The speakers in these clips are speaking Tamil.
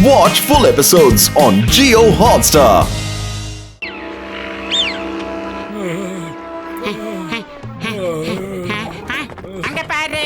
Watch full episodes on Jio Hotstar. அங்க பாரு.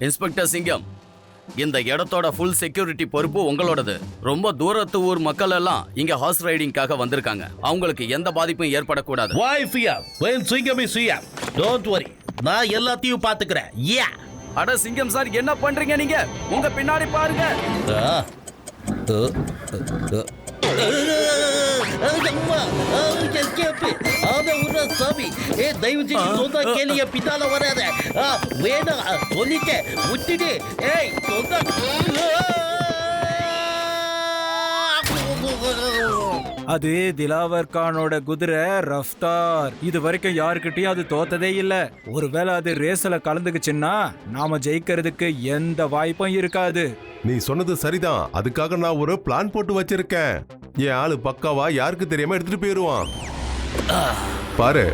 இன்ஸ்பெக்டர் சிங்கம், இந்த இடத்தோட ஃபுல் செக்யூரிட்டி பொறுப்பு உங்களோடது. ரொம்ப தூரத்து ஊர் மக்கள் எல்லாம் இங்க ஹார்ஸ் ரைடிங்காக வந்திருக்காங்க. அவங்களுக்கு எந்த பாதிப்பும் ஏற்படக்கூடாது. Why fear? When Singam is here. Don't worry. நான் எல்லாத்தையும் பாத்துக்கிறேன். Yeah. அட சிங்கம் சார், என்ன பண்றீங்க நீங்க? உங்க பின்னாடி பாருங்க. தயவு செஞ்சு சொந்தா கேளிய பின்னால வராத. வேணா சொல்லிட்டேன், விட்டுடு. ஏய் சொந்தா. அது திலாவர் கானோட குதிரை ரஃப்தார். இது வரைக்கும் யாருக்கிட்டையும் அது தோத்ததே இல்ல. ஒருவேளை அது ரேஸ்ல கலந்துக்குச்சுன்னா நாம ஜெயிக்கிறதுக்கு எந்த வாய்ப்பும் இருக்காது. நீ சொன்னது சரிதான். அதுக்காக நான் ஒரு பிளான் போட்டு வச்சிருக்கேன். என் ஆளு பக்காவா யாருக்கு தெரியாம எடுத்துட்டு போயிருவான். பாரு.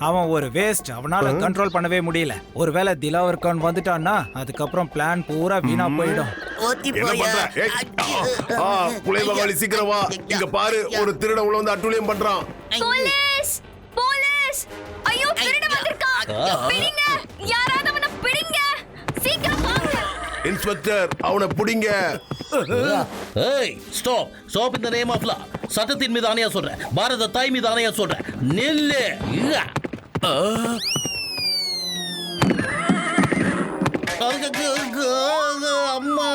அவன் ஒரு வேஸ்ட். அவனால கண்ட்ரோல் பண்ணவே முடியல. ஒருவேளை திலாவர் கான் வந்துட்டான்னா அதுக்கப்புறம் பிளான் பூரா வீணா போயிடும். என்ன பண்ற? புலைவகாளி சீக்கிரம் வா. இங்க பாரு, ஒரு திருடன் உள்ள வந்து அட்டூழியம் பண்றான். Police police! ஐயோ, திருடன் வந்திருக்கான். பிடிங்க, யாராவது அவனை பிடிங்க. சீக்கிரம் வாங்க. இன்ஸ்பெக்டர், அவனை பிடிங்க. ஏய் ஸ்டாப் ஸ்டாப். இந்த நேம் ஆஃப் லா. சட்டத்தின் மீது ஆணையா சொல்றேன். பாரத தாய் மீது ஆணையா சொல்றேன். நில்லு. அம்மா.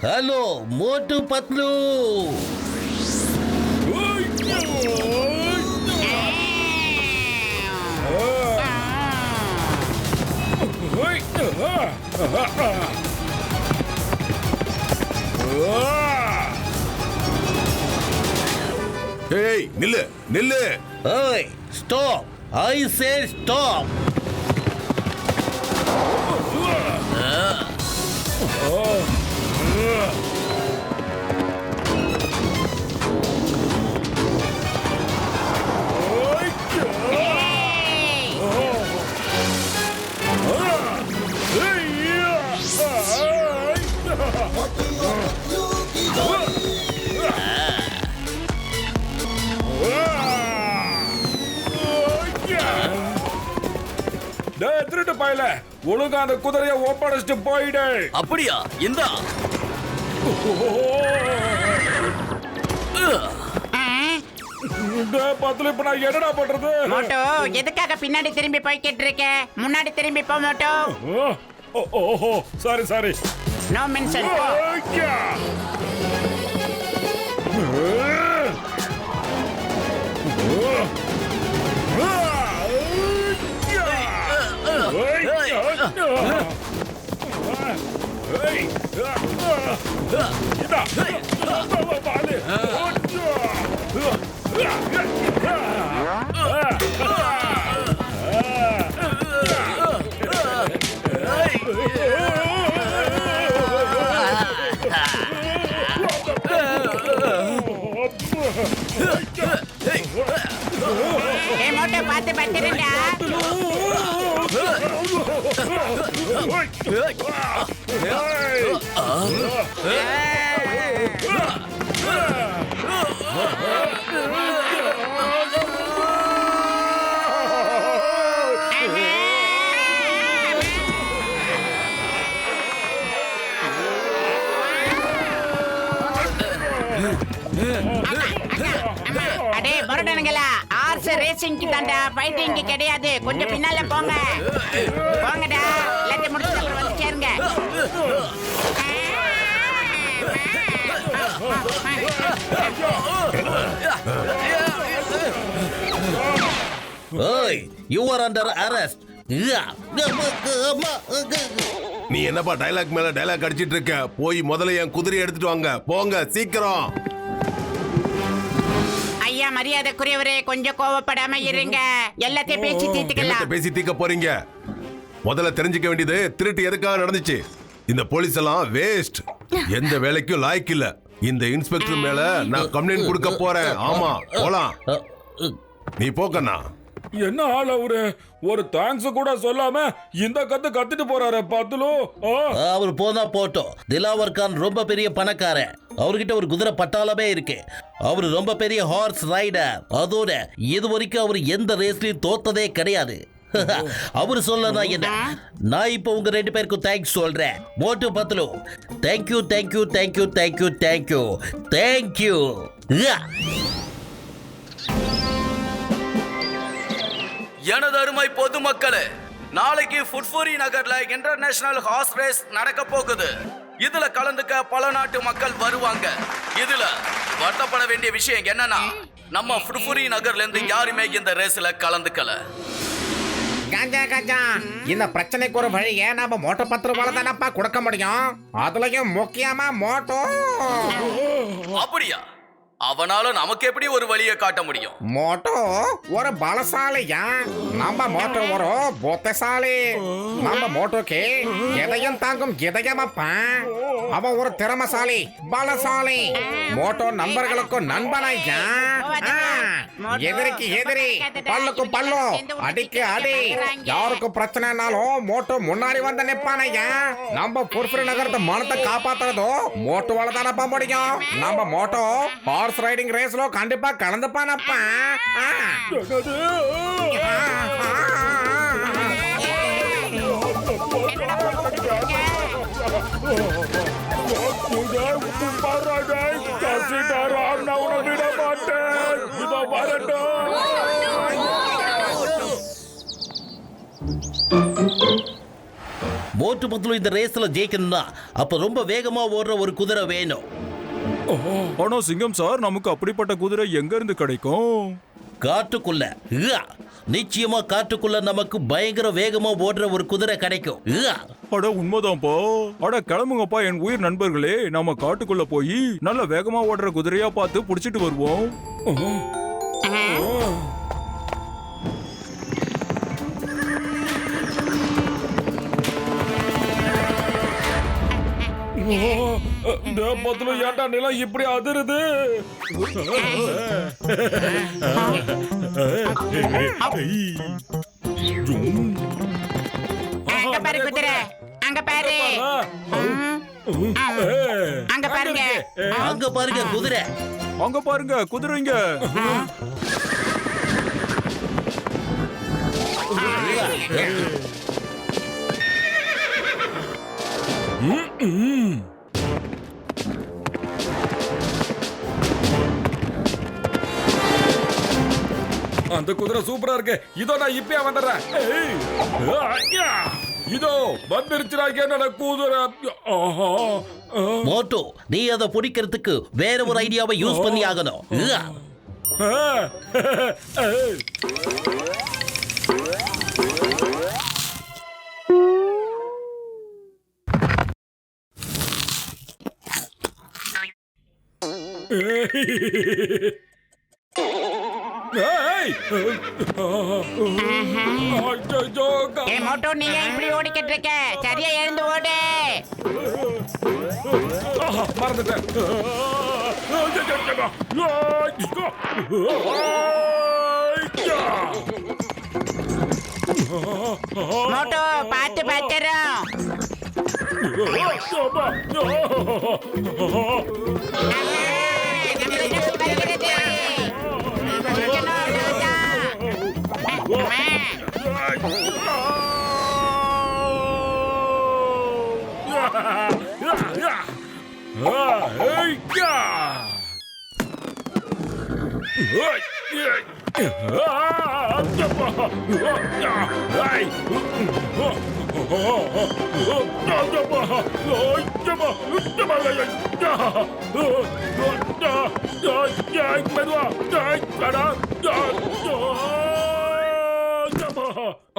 ஹலோ மோட்டு பத்லு. ஏய் நில்லு நில்லு. ஏய் ஸ்டாப். ஐ சே ஸ்டாப். திருட்டு பாயல, ஒழுங்கா அந்த குதிரையை ஒப்படைச்சிட்டு போயிடு. அப்படியா? இந்தா. பத்துல இப்ப நான் என்னடா பண்றது? மோட்டோ, எதுக்காக பின்னாடி திரும்பி போய்கிட்டு இருக்க? முன்னாடி திரும்பி போ மோட்டோ. ஓஹோ, சாரி சாரி. No mention. மோட்டோ பார்த்து பத்திரண்டா. அடே முரடனுங்களா, ஹார்ஸ் ரேசிங்க்கு தாண்டா, ஃபைட்டிங்க்கு கிடையாது. கொஞ்சம் பின்னால போங்க. போங்கடா, எல்லாத்தையும் முடிச்சுட்டு அப்புறம் வந்து சேருங்க. Hey, you are under arrest. நீ என்னப்பா டைலாக் மேல டைலாக் அடிச்சிட்டு இருக்க? போய் முதல்ல என் குதிரையை எடுத்துட்டு வாங்க. போங்க சீக்கிரம். ஐயா மரியாதைக்குரியவரே, கொஞ்சம் கோவப்படாம இருங்க. எல்லாத்தையும் பேசி தீர்த்துக்கலாம். பேசி தீர்க்க போறீங்க? முதல்ல தெரிஞ்சுக்க வேண்டியது திருட்டு எதுக்காக நடந்துச்சு. இந்த போலீஸ் எல்லாம் வேஸ்ட், எந்த வேலைக்கும் லாய்க்கு இல்ல. இந்த இன்ஸ்பெக்டர் மேல நான் கம்ப்ளைண்ட் கொடுக்க போறேன். ஆமா, போலாம். நீ போக்கண்ணா. என்ன ஆள் அவரு? ஒரு தேங்க்ஸ் கூட சொல்லாம இந்த கத்திட்டு போறாரு பாத்துலோ. அவர் போனா போட்டோம். திலாவர் கான் ரொம்ப பெரிய பணக்காரன். அவர்கிட்ட ஒரு குதிரை பட்டாளமே இருக்கு. அவர் ரொம்ப பெரிய ஹார்ஸ் ரைடர். அதோட இது வரைக்கும் அவர் எந்த ரேஸ்லயும் தோத்ததே கிடையாது. அவர் சொல்லனா என்ன? நான் இப்போ உங்க ரெண்டு பேருக்கும் தேங்க்ஸ் சொல்றேன். Motu Patlu, thank you thank you thank you thank you thank you thank you. எனது அருமை பொதுமக்களே, நாளைக்கு ஃபுட்ஃபூரி நகர்ல இன்டர்நேஷனல் ஹார்ஸ் ரேஸ் நடக்க போகுது. இதுல கலந்துக்க பல நாட்டு மக்கள் வருவாங்க. இதுல வருத்தப்பட வேண்டிய விஷயம் என்னன்னா, நம்ம ஃபுட்ஃபூரி நகர்ல இருந்து யாருமே இந்த ரேஸ்ல கலந்துக்கல. கஞ்சா இந்த பிரச்சனைக்கு ஒரு வழியை நாம மோட்டோ பத்திரவால தானப்பா கொடுக்க முடியும். அதுலயும் முக்கியமா மோட்டோ. அப்படியா? அவனால நமக்கு எப்படி ஒரு வழியை காட்ட முடியும்? மோட்டோ ஒரு பலசாலியா? நம்ம மோட்டோ ஒரு புத்திசாலி. நம்ம மோட்டோக்கு எதையும் தாங்கும் இதயமப்பா. அவன் ஒரு திறமசாலி, பலசாலி. மோட்டோ நண்பர்களுக்கு நண்பனையா. எதிரிக்கு எதிரி, பல்லுக்கு பல்லு, அடிக்கு அடி. யாருக்கும் பிரச்சனைனாலும் மோட்டோ முன்னாடி வந்து நிப்பானையா. நம்ம புர்ஃபுரி நகரத்தை மனத்தை காப்பாத்துறதோ மோட்டோவால தானப்பா முடியும். நம்ம மோட்டோ ஹார்ஸ் ரைடிங் ரேஸ்ல கண்டிப்பா கலந்துப்பானப்பா. விட மாட்டேன். இதோ வரட்டும். மோட்டு பத்லு இந்த ரேஸ்ல ஜெயிக்கணும்னா அப்ப ரொம்ப வேகமா ஓடுற ஒரு குதிரை வேணும். ஆனா சிங்கம் சார், நமக்கு அப்படிப்பட்ட குதிரை எங்க இருந்து கிடைக்கும்? காட்டுக்குள்ள. நிச்சயமா காட்டுக்குள்ள நமக்கு பயங்கர வேகமா ஓடுற ஒரு குதிரை கிடைக்கும். அட உண்மைதான்ப்பா. அட கிளம்புங்கப்பா என் உயிர் நண்பர்களே, நாம காட்டுக்குள்ள போய் நல்ல வேகமா ஓடுற குதிரையா பார்த்து புடிச்சிட்டு வருவோம். பத்துல ஏன்டா நிலம் இப்படி அதிருது? அங்க பாரு குதிரை, அங்க பாரு. அங்க பாருங்க, அங்க பாருங்க குதிரை. அங்க பாருங்க குதிரைங்க. அந்த குதிரை சூப்பரா இருக்கு. இதோ நான் இப்பயே வந்துடுறேன். இதோ வந்துருச்சுடா என்னோட குதிரை. மோட்டோ, நீ அதை பிடிக்கிறதுக்கு வேற ஒரு ஐடியாவை யூஸ் பண்ணி ஆகணும். மோட்டோ, நீ ஏன் இப்படி ஓடிக்கிட்டு இருக்க? சரியா எழுந்து ஓடு. மறந்துட்டேன். மோட்டோ, பார்த்து பத்திரம்.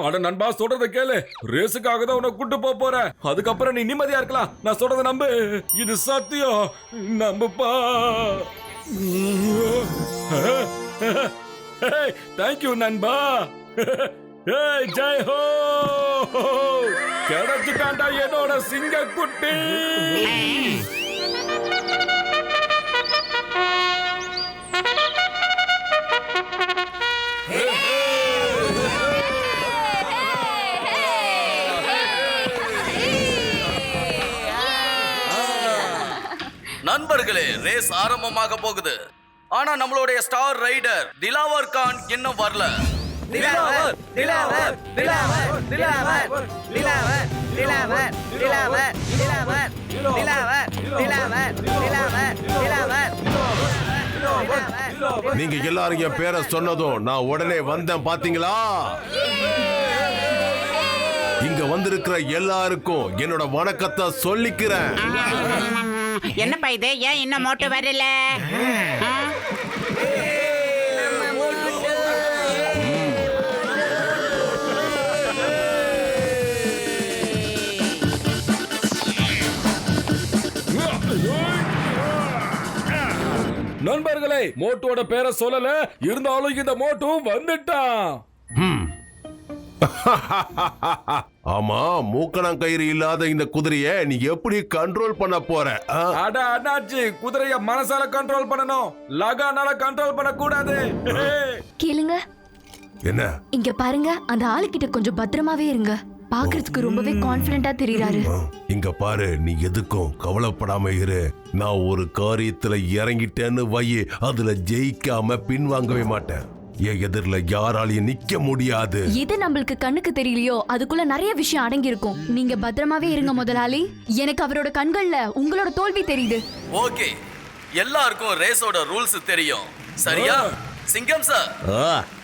அட நண்பா, சொல்றத கேளு. ரேஸுக்காக தான் உன்னை கூட்டு போறேன். அதுக்கப்புறம் நீ நிம்மதியா இருக்கலாம். நான் சொல்றத நம்பு. இது சத்தியம். நம்புப்பா. தேங்க்யூ நண்பா. ஜெய் ஹோ. கிடைச்சிட்டாண்டா என்னோட சிங்க குட்டி. நண்பர்களே, ரேஸ் ஆரம்பமாக போகுது. ஆனா நம்மளுடைய ஸ்டார் ரைடர் திலாவர் கான் இன்னும் வரல. திலாவர் திலாவர் திலாவர் திலாவர் திலாவர் திலாவர் திலாவர் திலாவர் திலாவர் திலாவர் திலாவர் திலாவர். நீங்க எல்லாரும் என் பேரை சொன்னதும் நான் உடனே வந்தேன், பாத்தீங்களா? இங்க வந்திருக்கிற எல்லாருக்கும் என்னோட வணக்கத்தை சொல்லிக்கிறேன். என்னப்பா இது? ஏன் இன்னும் மோட்டு வரல? நண்பர்களே, மோட்டோட பேரை சொல்லல, இருந்தாலும் இந்த மோட்டு வந்துட்டான். ஆமா, மூக்கணாங்கயிறு இல்லாத இந்த குதிரைய நீ எப்படி கண்ட்ரோல் பண்ண போற? அட அண்ணாச்சி, குதிரைய மனசால கண்ட்ரோல் பண்ணணும், லகானால கண்ட்ரோல் பண்ண கூடாது. கேளுங்க, என்ன? இங்க பாருங்க, அந்த ஆளுகிட்ட கொஞ்சம் பத்திரமாவே இருங்க. பாக்குறதுக்கு ரொம்பவே கான்ஃபிடென்ட்டா தெரியறாரு. இங்க பாரு, நீ எதுக்கும் கவலைப்படாம இரு. நான் ஒரு காரியத்துல இறங்கிட்டேன்னு வை, அதுல ஜெயிக்காம பின்வாங்கவே மாட்டேன். என் எதிரில யாராலையும் நிக்க முடியாது. எது நம்மளுக்கு கண்ணுக்கு தெரியலையோ அதுக்குள்ள நிறைய விஷயம் அடங்கி இருக்கும். நீங்க பத்திரமாவே இருங்க முதலாளி. எனக்கு அவரோட கண்கள்ல உங்களோட தோல்வி தெரியுது. ஓகே, எல்லாருக்கும் ரேஸோட ரூல்ஸ் தெரியும், சரியா? சிங்கம் சார்,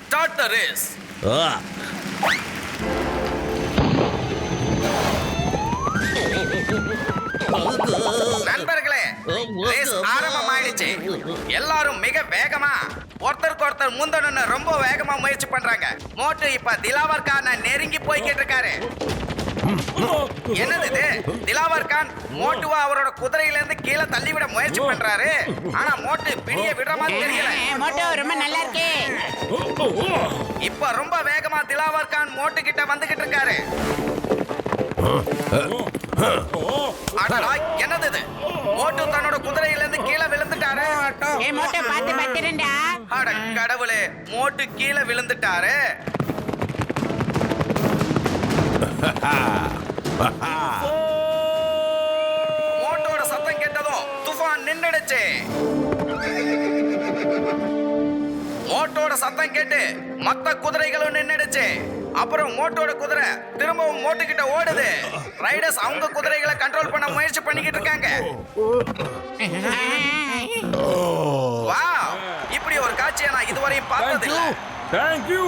ஸ்டார்ட் தி ரேஸ். நண்பர்களே, ரேஸ் ஆரம்பமாயிடுச்சு. எல்லாரும் மிக வேகமா ஒருத்தருக்கு ஒருத்தர் முந்தணும்னு ரொம்ப வேகமா முயற்சி பண்றாங்க. மோட்டு இப்ப திலாவர் கானை நெருங்கி போய்கிட்டு இருக்காரு. என்னது இது? திலாவர் கான் மோட்டுவா அவரோட குதிரையில இருந்து கீழே தள்ளிவிட முயற்சி பண்றாரு. ஆனா மோட்டு பிடிய விடுற மாதிரி தெரியல. மோட்டு ரொம்ப நல்லா இருக்கு. இப்ப ரொம்ப வேகமா திலாவர் கான் மோட்டு கிட்ட வந்துகிட்டு இருக்காரு. என்னது இது? மோட்டு தன்னோட குதிரையில இருந்து கீழே விழுந்துட்டாரு. மோட்டு பாத்து பத்திரண்டா. அட கடவுளே, மோட்டு கீழே விழுந்துட்டாரு. மோட்டோட சத்தம் கேட்டதும் துஃபான் நின்னுடுச்சு. மோட்டோட சத்தம் கேட்டு மத்த குதிரைகளும் நின்னுடுச்சு. அப்புறம் மோட்டோட குதிரை திரும்பவும் மோட்டு கிட்ட ஓடுது. ரைடர்ஸ் அவங்க குதிரைகளை கண்ட்ரோல் பண்ண முயற்சி பண்ணிக்கிட்டு இருக்காங்க. வாவ், இப்படி ஒரு காட்சியை நான் இதுவரையும் பார்த்தது இல்ல. தேங்க்யூ.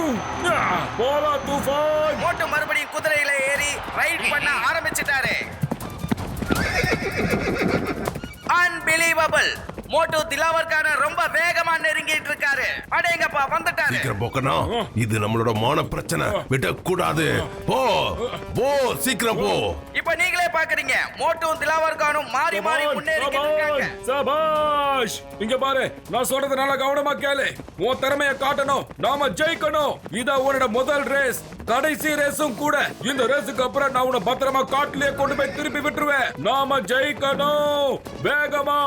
போலா தூஃபான். மோட்டு மறுபடியும் குதிரையில ஏறி ரைட் பண்ண ஆரம்பிச்சிட்டாரு. அன்பிலீவபிள். மோட்டு திலாவர் கான ரொம்ப வேகமா நெருங்கிட்டு இருக்காரு. அடேங்கப்பா, வந்துட்டாரு. சீக்கிரம் போக்கனா, இது நம்மளோட மான பிரச்சனை, விடக்கூடாது. போ போ, சீக்கிரம் போ. இப்ப நீங்களே பாக்குறீங்க, மோட்டும் திலாவர் கானும் மாறி மாறி முன்னேறிக்கிட்டு இருக்காங்க. சபாஷ். இங்க பாரு, நான் சொல்றது நல்லா கவனமா கேளு. உன் திறமையை காட்டணும், நாம ஜெயிக்கணும். இத உன்னோட முதல் ரேஸ், கடைசி ரேஸும் கூட. இந்த ரேஸுக்கு அப்புறம் நான் உன்னை பத்திரமா காட்டிலே கொண்டு போய் திருப்பி விட்டுருவேன். நாம ஜெயிக்கணும். வேகமா,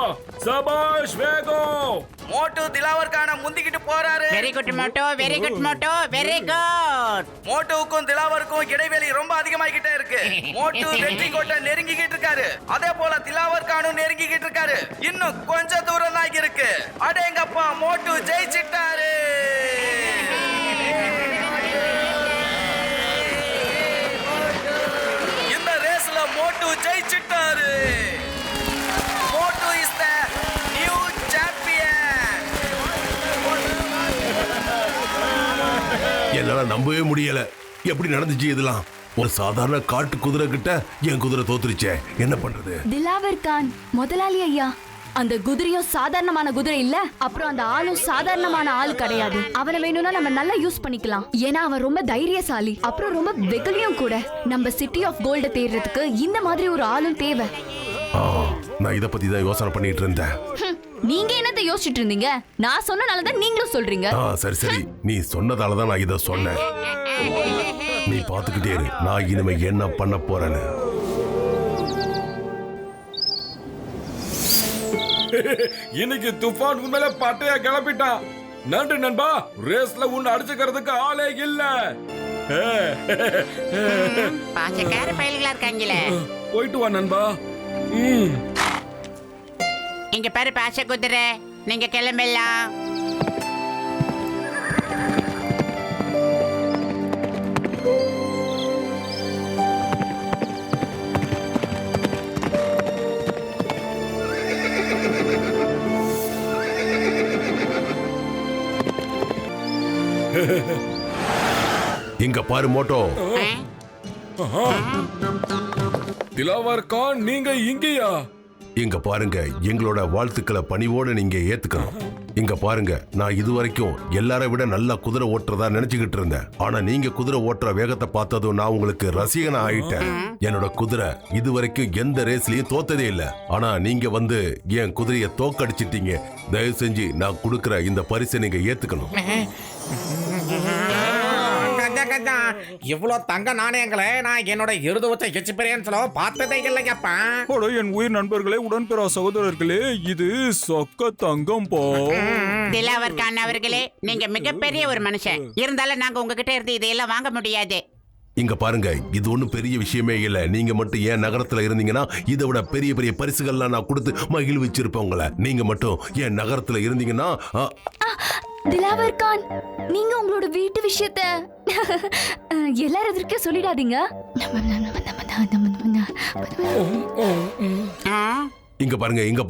சபாஷ், வேகம். மோட்டு திலாவர் கான முந்திக்கிட்டு போறாரு. Very good Motu, very good Motu, very good. மோட்டோவுக்கும் திலாவருக்கும் இடைவெளி ரொம்ப அதிகமாகிட்டே இருக்கு. மோட்டு வெற்றி கோட்டை நெருங்கிக்கிட்டு இருக்காரு. அதே போல திலாவர் கானும் நெருங்கிக்கிட்டு இருக்காரு. இன்னும் கொஞ்ச தூரம் தான் இருக்கு. அடேங்கப்பா, மோட்டு ஜெயிச்சிட்டாரு. இந்த ரேஸ்ல மோட்டு ஜெயிச்சிட்டாரு. மோட்டு இஸ் தி நியூ சாம்பியன். என்னால நம்பவே முடியல. எப்படி நடந்துச்சு இதெல்லாம்? ஒரு சாதாரண காட்டு குதிரை கிட்ட என் குதிரை தோத்துருச்சே, என்ன பண்றது? திலாவர் கான் முதலாளி ஐயா, அந்த குதிரையும் சாதாரணமான குதிரை இல்ல, அப்புறம் அந்த ஆளும் சாதாரணமான ஆள் கிடையாது. அவனை வேணும்னா நம்ம நல்லா யூஸ் பண்ணிக்கலாம். ஏன்னா அவன் ரொம்ப தைரியசாலி, அப்புறம் ரொம்ப வெகுலியும் கூட. நம்ம சிட்டி ஆஃப் கோல்ட தேடுறதுக்கு இந்த மாதிரி ஒரு ஆளும் தேவை. நான் இத பத்தி தான் யோசனை பண்ணிட்டு இருந்தேன். நீங்க என்னத்த யோசிச்சுட்டு இருந்தீங்க? நான் சொன்னனாலதான் நீங்களும் சொல்றீங்க. சரி சரி, நீ சொன்னதாலதான் நான் இத சொன்னேன். நீ பாத்துக்கிட்டே இரு, நான் இனிமே என்ன பண்ண போறேன்னு. இன்னைக்கு துஃபான் உண்மையில பட்டையா கிளப்பிட்டான். நன்றி நண்பா, ரேஸ்ல உன்னை அடிச்சுக்கிறதுக்கு ஆளே இல்ல. பாசக்கார பயல்களா இருக்காங்களே. போயிட்டு வா நண்பா. இங்க பாரு பாச குதிரை, நீங்க கிளம்பலாம். இங்க பாரு மோட்டோ. திலாவர் கான், நீங்க இங்கயா? இங்க பாருங்க, எங்களோட வாழ்த்துக்களை பணிவோட நீங்க ஏத்துக்கணும். இங்க பாருங்க, நான் இதுவரைக்கும் எல்லாரை விட நல்லா குதிரை ஓட்டுறதா நினைச்சுக்கிட்டு இருந்தேன். ஆனா நீங்க குதிரை ஓட்டுற வேகத்தை பார்த்ததும் நான் உங்களுக்கு ரசிகனா ஆயிட்டேன். என்னோட குதிரை இதுவரைக்கும் எந்த ரேஸ்லயும் தோத்ததே இல்ல. ஆனா நீங்க வந்து என் குதிரையை தோக்கடிச்சிட்டீங்க. தயவு செஞ்சு நான் கொடுக்கிற இந்த பரிசை நீங்க ஏத்துக்கணும். இவ்வளவு தங்க நாணயங்களை நான் என்னோட இருது வச்ச எக்ஸ்பீரியன்ஸ்ல பார்த்ததே இல்லையப்பா. என் உயிர் நண்பர்களே, உடன்பிறா சகோதரர்களே, இது சொக்க தங்கம் போ. திலாவர் கான் அவர்களே, நீங்க மிகப்பெரிய ஒரு மனுஷன். இருந்தாலும் நாங்க உங்ககிட்ட இருந்து இதையெல்லாம் வாங்க முடியாது. இங்க பாருங்க, இது ஒண்ணும் பெரிய விஷயமே இல்ல. நீங்க மட்டும் ஏன் நகரத்துல இருந்தீங்கன்னா இதை விட பெரிய பெரிய பரிசுகள்லாம் நான் கொடுத்து மகிழ்விச்சிருப்பேன் உங்களை. நீங்க மட்டும் ஏன் நகரத்துல இருந்தீங்கன்னா திலாவர் கான், நீங்க உங்களோட வீட்டு விஷயத்த எல்லாரும் எதிர்க்க சொல்லிடாதீங்க. இங்க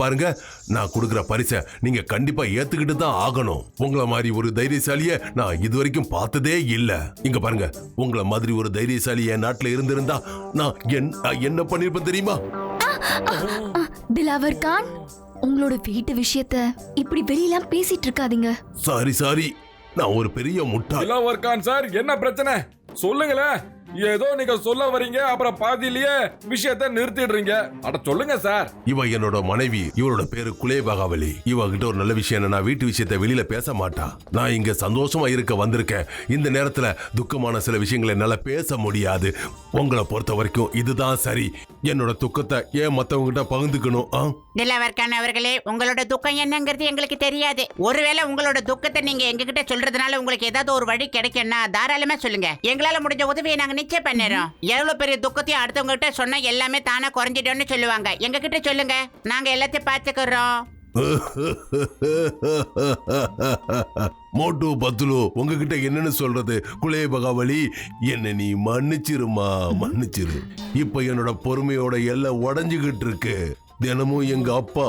பாருங்க, நான் கொடுக்கிற பரிசை நீங்க கண்டிப்பா ஏத்துக்கிட்டு தான் ஆகணும். உங்களை மாதிரி ஒரு தைரியசாலிய நான் இதுவரைக்கும் பார்த்ததே இல்ல. இங்க பாருங்க, உங்களை மாதிரி ஒரு தைரியசாலி என் நாட்டுல இருந்திருந்தா நான் என்ன பண்ணிருப்பேன் தெரியுமா? திலாவர் கான், உங்களோட வீட்டு விஷயத்த இப்படி வெளியெல்லாம் பேசிட்டு இருக்காதீங்க. சாரி, நான் ஒரு பெரிய முட்டாள். திலாவர் கான் சார், என்ன பிரச்சனை சொல்லுங்களேன். ஏதோ நீங்க சொல்ல வரீங்க, அப்புறம் பாதியிலேயே விஷயத்தை நிறுத்திடுறீங்க. அட சொல்லுங்க சார். இவ என்னோட மனைவி, இவளோட பேரு குலே பகாவலி. இவ கிட்ட ஒரு நல்ல விஷயம் என்ன, நான் வீட்டு விஷயத்தை வெளியில பேச மாட்டா. நான் இங்க சந்தோஷமா இருக்க வந்திருக்கேன். இந்த நேரத்துல துக்கமான சில விஷயங்களை என்னால பேச முடியாது. உங்களை பொறுத்த வரைக்கும் இதுதான் சரி. என்னோட துக்கத்தை ஏன் மத்தவங்க கிட்ட பகிர்ந்துக்கணும்? திலாவர் கான் அவர்களே, உங்களோட துக்கம் என்னங்கிறது எங்களுக்கு தெரியாது. ஒருவேளை உங்களோட துக்கத்தை நீங்க எங்ககிட்ட சொல்றதுனால உங்களுக்கு ஏதாவது ஒரு வழி கிடைக்கும்னா தாராளமா சொல்லுங்க. எங்களால முடிஞ்ச உதவியை நாங்க நிச்சயம் பண்ணிடுறோம். எவ்வளவு பெரிய துக்கத்தையும் அடுத்தவங்க கிட்ட சொன்னா எல்லாமே தானா குறைஞ்சிடும்னு சொல்லுவாங்க. எங்க கிட்ட சொல்லுங்க, நாங்க எல்லாத்தையும் பார்த்துக்கிறோம். மோட்டு பத்துலு, உங்ககிட்ட என்னன்னு சொல்றது? குலே பகாவலி, என்ன நீ மன்னிச்சிரு. இப்ப என்னோட பொறுமையோட எல்லாம் உடஞ்சுகிட்டு இருக்கு. தினமும் எங்க அப்பா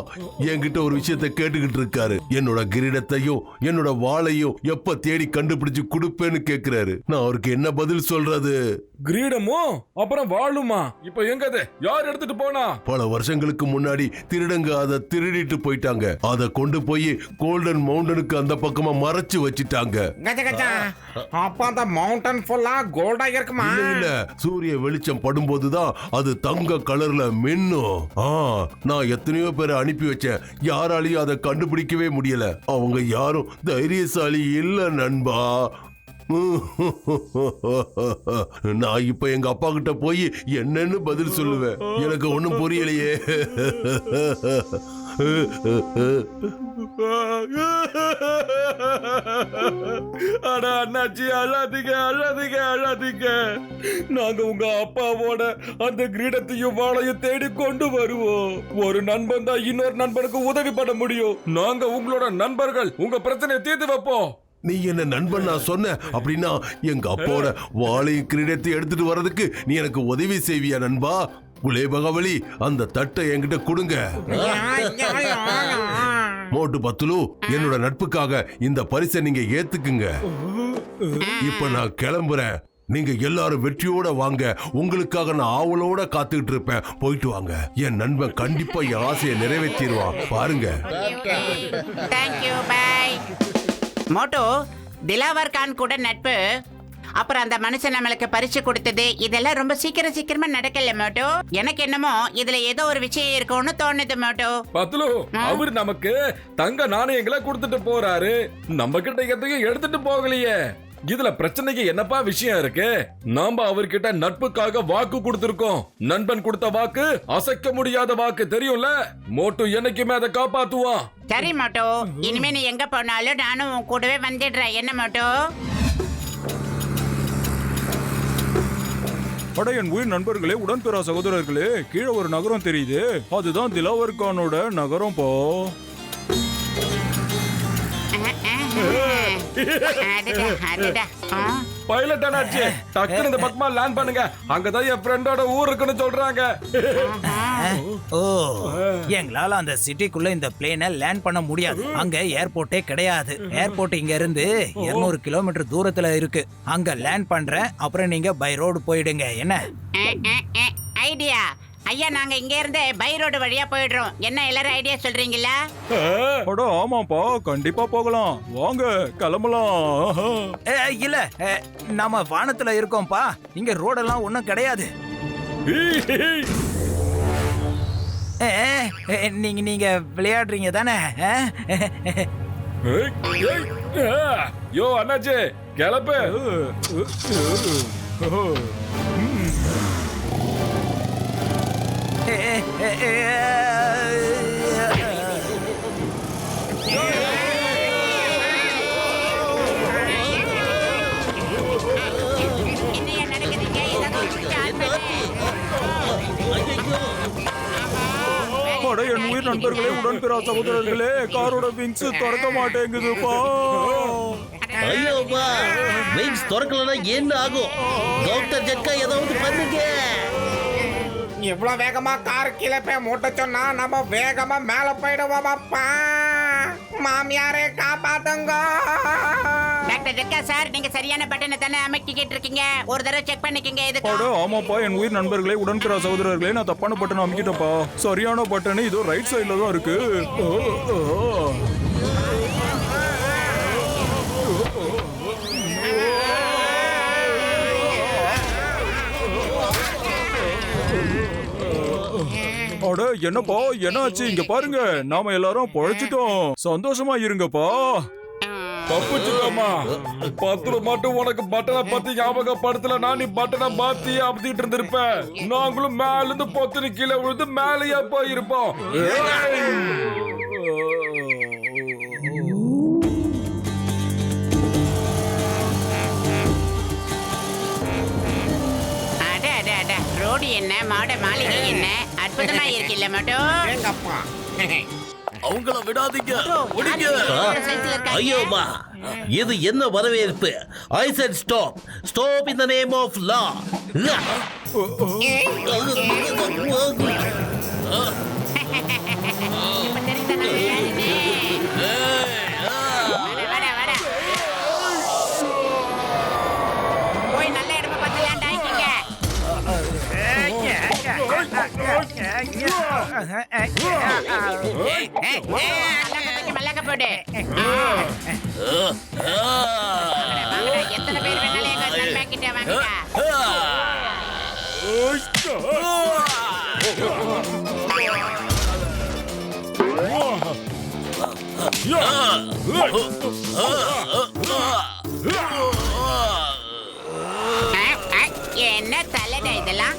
என்கிட்ட ஒரு விஷயத்தை கேட்டுக்கிட்டு இருக்காரு. என்னோட கிரீடத்தையும் என்னோட வாளையும் எப்ப தேடி கண்டுபிடிச்சு கொடுப்பேன்னு கேக்குறாரு. நான் அவருக்கு என்ன பதில் சொல்றது? கிரீடமோ அப்புறம் வாளுமா இப்ப எங்கது? யார் எடுத்துட்டு போனா? பல வருஷங்களுக்கு முன்னாடி திருடங்க அதை திருடிட்டு போயிட்டாங்க. அதை கொண்டு போய் கோல்டன் மவுண்டனுக்கு அந்த பக்கமா மறைச்சு வச்சிட்டாங்க. அப்ப அந்த மவுண்டன் ஃபுல்லா கோல்டா இருக்குமா? இல்ல, சூரிய வெளிச்சம் படும்போதுதான் அது தங்க கலர்ல மின்னும். நான் எத்தனையோ பேரை அனுப்பி வச்சேன், யாராலையும் அதை கண்டுபிடிக்கவே முடியல. அவங்க யாரும் தைரியசாலி இல்ல நண்பா. நான் இப்ப எங்க அப்பா கிட்ட போய் என்னன்னு பதில் சொல்லுவேன்? எனக்கு ஒண்ணும் புரியலையே. அடா அண்ணாச்சி, அழாதீங்க. நாங்க உங்க அப்பாவோட அந்த கிரீடத்தையும் வாளையும் தேடி கொண்டு வருவோம். ஒரு நண்பன் தான் இன்னொரு நண்பனுக்கு உதவி பண்ண முடியும். நாங்க உங்களோட நண்பர்கள், உங்க பிரச்சனையை தீர்த்து வைப்போம். நீ என்ன நண்பன் நான் சொன்ன அப்படின்னா எங்க அப்பாவோட வாளையும் கிரீடத்தை எடுத்துட்டு வர்றதுக்கு நீ எனக்கு உதவி செய்வியா நண்பா? குலே பகாவலி, அந்த தட்டை என்கிட்ட கொடுங்க. மோட்டு பத்துலு, என்னோட நட்புக்காக இந்த பரிசை நீங்க ஏத்துக்குங்க. இப்ப நான் கிளம்புறேன். நீங்க எல்லாரும் வெற்றியோட வாங்க. உங்களுக்காக நான் ஆவலோட காத்துக்கிட்டு இருப்பேன். போயிட்டு வாங்க. என் நண்பன் கண்டிப்பா என் ஆசையை நிறைவேற்றிடுவான். பாருங்க. Thank you, bye. மோட்டோ, திலாவர் கான் கூட நட்பு, அப்புறம் அந்த மனுஷன் நம்மளுக்கு பரிசு கொடுத்தது, இதெல்லாம் ரொம்ப சீக்கிரமா நடக்கல மோட்டோ. எனக்கு என்னமோ இதுல ஏதோ ஒரு விஷயம் இருக்கும்னு தோணுது மோட்டோ. பத்லு, அவர் நமக்கு தங்க நாணயங்களை கொடுத்துட்டு போறாரு. நம்ம கிட்ட எதையும் எடுத்துட்டு போகலையே. இதுல பிரச்சனைக்கு என்னப்பா விஷயம் இருக்கு? நாம அவர்கிட்ட நட்புக்காக வாக்கு கொடுத்திருக்கோம். நண்பன் கொடுத்த வாக்கு அசைக்க முடியாத வாக்கு, தெரியும்ல? மோட்டு என்னைக்குமே அதை காப்பாத்துவான். சரி மோட்டோ, இனிமே நீ எங்க போனாலும் நானும் உன் கூடவே வந்துடுறேன். என்ன மோட்டோ? என் உயிர் நண்பர்களே, உடன்பிறா சகோதரர்களே, கீழே ஒரு நகரம் தெரியுது. அதுதான் திலாவர் கானோட நகரம் போ. பைலட் அண்ணாச்சி, டக்குனு இந்த பக்கமா லேண்ட் பண்ணுங்க. அங்கதான் என் ஃப்ரெண்டோட ஊர் இருக்குன்னு சொல்றாங்க. ஓ, எங்களால அந்த சிட்டிக்குள்ள இந்த பிளேனை லேண்ட் பண்ண முடியாது. அங்க ஏர்போர்ட்டே கிடையாது. ஏர்போர்ட் இங்க இருந்து 200 கிலோமீட்டர் தூரத்துல இருக்கு. அங்க லேண்ட் பண்றேன், அப்புறம் நீங்க பை ரோடு போயிடுங்க. என்ன ஐடியா? ஐயா, நாங்க இங்க இருந்து பை ரோடு வழியா போயிடுறோம். என்ன எல்லாரும் ஐடியா சொல்றீங்களா? அட ஆமாப்பா, கண்டிப்பா போகலாம். வாங்க கிளம்பலாம். இல்ல, நாம வானத்துல இருக்கோம்ப்பா. இங்க ரோடெல்லாம் ஒண்ணும் கிடையாது. நீங்க விளையாடுறீங்க தானே? யோ அண்ணாச்சி, கிளப்பு. என் உயிர் நண்பர்களே, உடன்பிறா சகோதரர்களே, காரோட விங்ஸ் திறக்க மாட்டேங்குதுப்பா. ஐயோப்பா, விங்ஸ் திறக்கலன்னா என்ன ஆகும்? டாக்டர் ஜட்கா ஏதாவது பண்ணுங்க. இவ்வளவு வேகமா கார் கீழே போய் மூட்ட சொன்னா நம்ம வேகமா மேல போயிடுவோமாப்பா. மாமியாரே காப்பாத்துங்க. டாக்டர் ஜக்கா சார், நீங்க சரியான பட்டனை தானே அமைக்கிட்டு இருக்கீங்க. ஒரு தடவை செக் பண்ணிக்கங்க. இதுக்கு ஆமாப்பா, என் உயிர் நண்பர்களே, உடன்பிறா சகோதரர்களே, நான் தப்பான பட்டன் அமைக்கிட்டப்பா. சரியான பட்டன் இதோ ரைட் சைடுல தான் இருக்கு. அட என்னப்பா, என்னாச்சு? இங்க பாருங்க, நாம எல்லாரும் பொழைச்சிட்டோம். சந்தோஷமா இருங்கப்பா. தப்புச்சுக்கம்மா. பத்துல மட்டும் உனக்கு பட்டனை பத்தி ஞாபகப்படுத்தல, நான் நீ பட்டனை மாத்தி அமுத்திட்டு இருந்திருப்ப. நாங்களும் மேல இருந்து பொத்துன்னு கீழே விழுந்து மேலேயே போயிருப்போம். ரோடு என்ன, மாட மாளிகை என்ன, அற்புதமா இருக்குல்ல மட்டும். அவங்கள விடாதீங்க. ஐயோமா, இது என்ன வரவேற்பு? I said stop. Stop in the name of law. போய் நல்ல இடமா பார்த்து லேண்ட் ஆயிக்கீங்க. மல்லக்க போடு. எத்தனை பேர் வேணாலும் எங்க நண்பன் கிட்ட வாங்க. என்ன தலைடா இதெல்லாம்?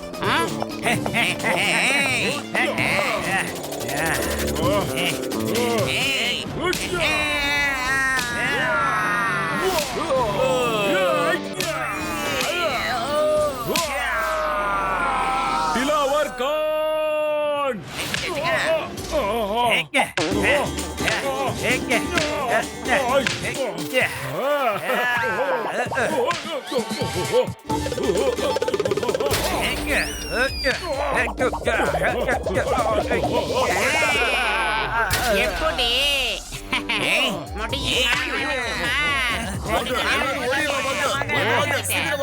திலாவர் கான். எப்படி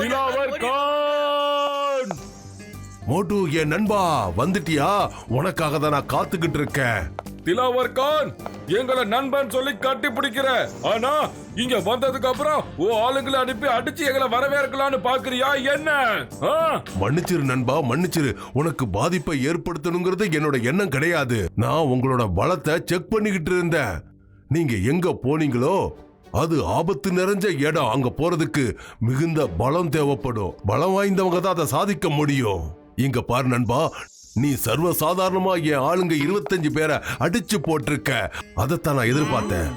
திலாவர் கான் மோட்டு என் நண்பா வந்துட்டியா? உனக்காக தான் நான் காத்துக்கிட்டு இருக்கேன். திலாவர் கான் எங்களை நண்பன் சொல்லி கட்டி பிடிக்கிற, ஆனா இங்க வந்ததுக்கு அப்புறம் ஆளுங்களை அனுப்பி அடிச்சு எங்களை வரவேற்கலான்னு பாக்குறியா என்ன? மன்னிச்சிரு நண்பா, மன்னிச்சிரு. உனக்கு பாதிப்பை ஏற்படுத்தணுங்கிறது என்னோட எண்ணம் கிடையாது. நான் உங்களோட பலத்தை செக் பண்ணிக்கிட்டு இருந்தேன். நீங்க எங்க போனீங்களோ அது ஆபத்து நிறைஞ்ச இடம். அங்க போறதுக்கு மிகுந்த பலம் தேவைப்படும். பலம் வாய்ந்தவங்க தான் அதை சாதிக்க முடியும். இங்க பாரு நண்பா, நீ சர்வ சாதாரணமா என் ஆளுங்க 25 பேரை அடிச்சு போட்டிருக்க. அதைத்தான் நான் எதிர்பார்த்தேன்.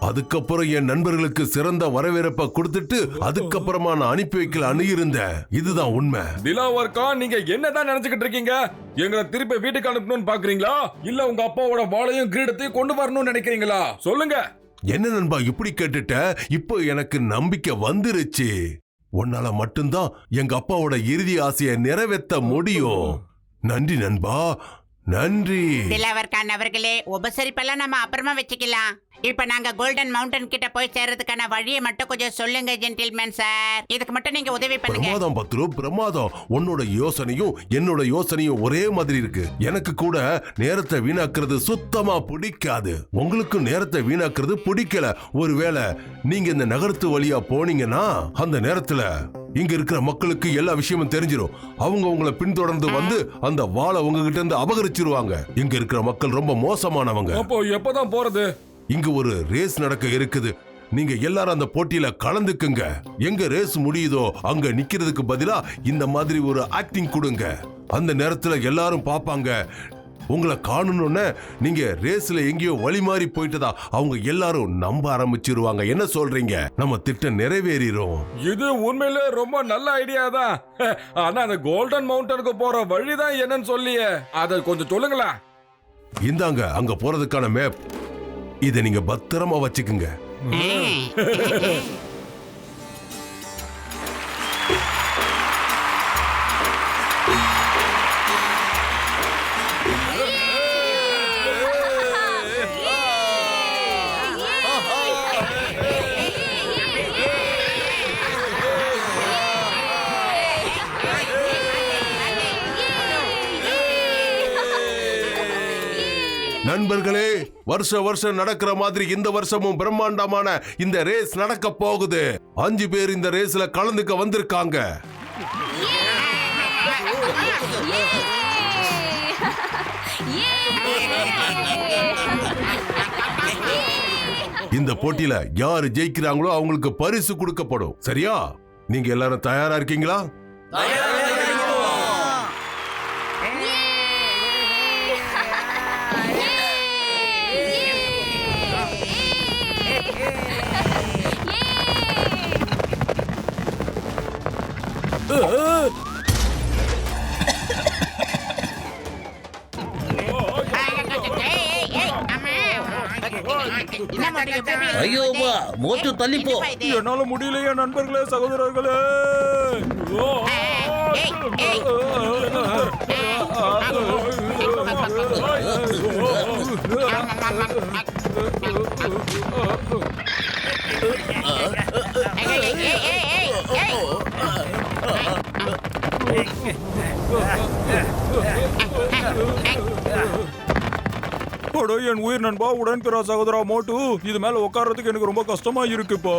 அதுக்கப்புறம் என் நண்பர்களுக்கு சிறந்த வரவேற்பை கொடுத்துட்டு அதுக்கப்புறமா நான் அனுப்பி வைக்கலான்னு இருந்தேன். இதுதான் உண்மை. திலாவர் கான், நீங்க என்னதான் நினைச்சுக்கிட்டு இருக்கீங்க? எங்களை திருப்பி வீட்டுக்கு அனுப்பணும்னு பாக்குறீங்களா, இல்ல உங்க அப்பாவோட வாளையும் கிரீடத்தையும் கொண்டு வரணும்னு நினைக்கிறீங்களா? சொல்லுங்க. என்ன நண்பா இப்படி கேட்டுட்ட? இப்போ எனக்கு நம்பிக்கை வந்துருச்சு. உன்னால மட்டும்தான் எங்க அப்பாவோட இறுதி ஆசையை நிறைவேற்ற முடியும். நன்றி நண்பா, நன்றி. திலாவர் கான் அவர்களே, உபசரிப்பெல்லாம் நம்ம அப்புறமா வச்சுக்கலாம். இப்ப நாங்க கோல்டன் மவுண்டன் கிட்ட போய் சேர்றதுக்கான வழியை மட்டும் கொஞ்சம் சொல்லுங்க ஜென்டில்மேன் சார். இதுக்கு மட்டும் நீங்க உதவி பண்ணுங்க. பிரமாதம் பத்ரு, பிரமாதம். உன்னோட யோசனையும் என்னோட யோசனையும் ஒரே மாதிரி இருக்கு. எனக்கு கூட நேரத்தை வீணாக்குறது சுத்தமா பிடிக்காது. உங்களுக்கு நேரத்தை வீணாக்குறது பிடிக்கல. ஒருவேளை நீங்க இந்த நகரத்து வழியா போனீங்கன்னா அந்த நேரத்துல இங்க இருக்கிற மக்களுக்கு எல்லா விஷயமும் தெரிஞ்சிடும். அவங்க உங்களை பின்தொடர்ந்து வந்து அந்த வாளை உங்ககிட்ட இருந்து அபகரிச்சிருவாங்க. இங்க இருக்கிற மக்கள் ரொம்ப மோசமானவங்க. அப்போ எப்பதான் போறது? இங்க ஒரு ரேஸ் நடக்க இருக்குது. நீங்க எல்லாரும் அந்த போட்டியில கலந்துக்குங்க. எங்க ரேஸ் முடியுதோ அங்க நிக்கிறதுக்கு பதிலா இந்த மாதிரி ஒரு ஆக்டிங் கொடுங்க. அந்த நேரத்துல எல்லாரும் பாப்பாங்க. உங்களை காணணும்னு நீங்க ரேஸ்ல எங்கேயோ வழி மாறி போயிட்டதா அவங்க எல்லாரும் நம்ப ஆரம்பிச்சிருவாங்க. என்ன சொல்றீங்க? நம்ம திட்டம் நிறைவேறிடும். இது உண்மையிலே ரொம்ப நல்ல ஐடியா தான். ஆனா அந்த கோல்டன் மவுண்டனுக்கு போற வழிதான் என்னன்னு சொல்லியே, அதை கொஞ்சம் சொல்லுங்களா? இந்தாங்க அங்க போறதுக்கான மேப். இதை நீங்க பத்திரமா வச்சுக்குங்க. நண்பர்களே, வருஷம் நடக்கிற மாதிரி இந்த வருஷமும் பிரம்மாண்டமான இந்த ரேஸ் நடக்க போகுது. 5 பேர் இந்த ரேஸ்ல கலந்துக்க வந்திருக்காங்க. இந்த போட்டியில யாரு ஜெயிக்கிறாங்களோ அவங்களுக்கு பரிசு கொடுக்கப்படும். சரியா? நீங்க எல்லாரும் தயாரா இருக்கீங்களா? ஐயோமா, மோட்டு தள்ளிப்போ. என்னால முடியலையா நண்பர்களே, சகோதரர்களே. என் உயிர் நண்பா, உடன்பிறா சகோதரா மோட்டு, இது மேல உட்கார்றதுக்கு எனக்கு ரொம்ப கஷ்டமா இருக்குப்பா.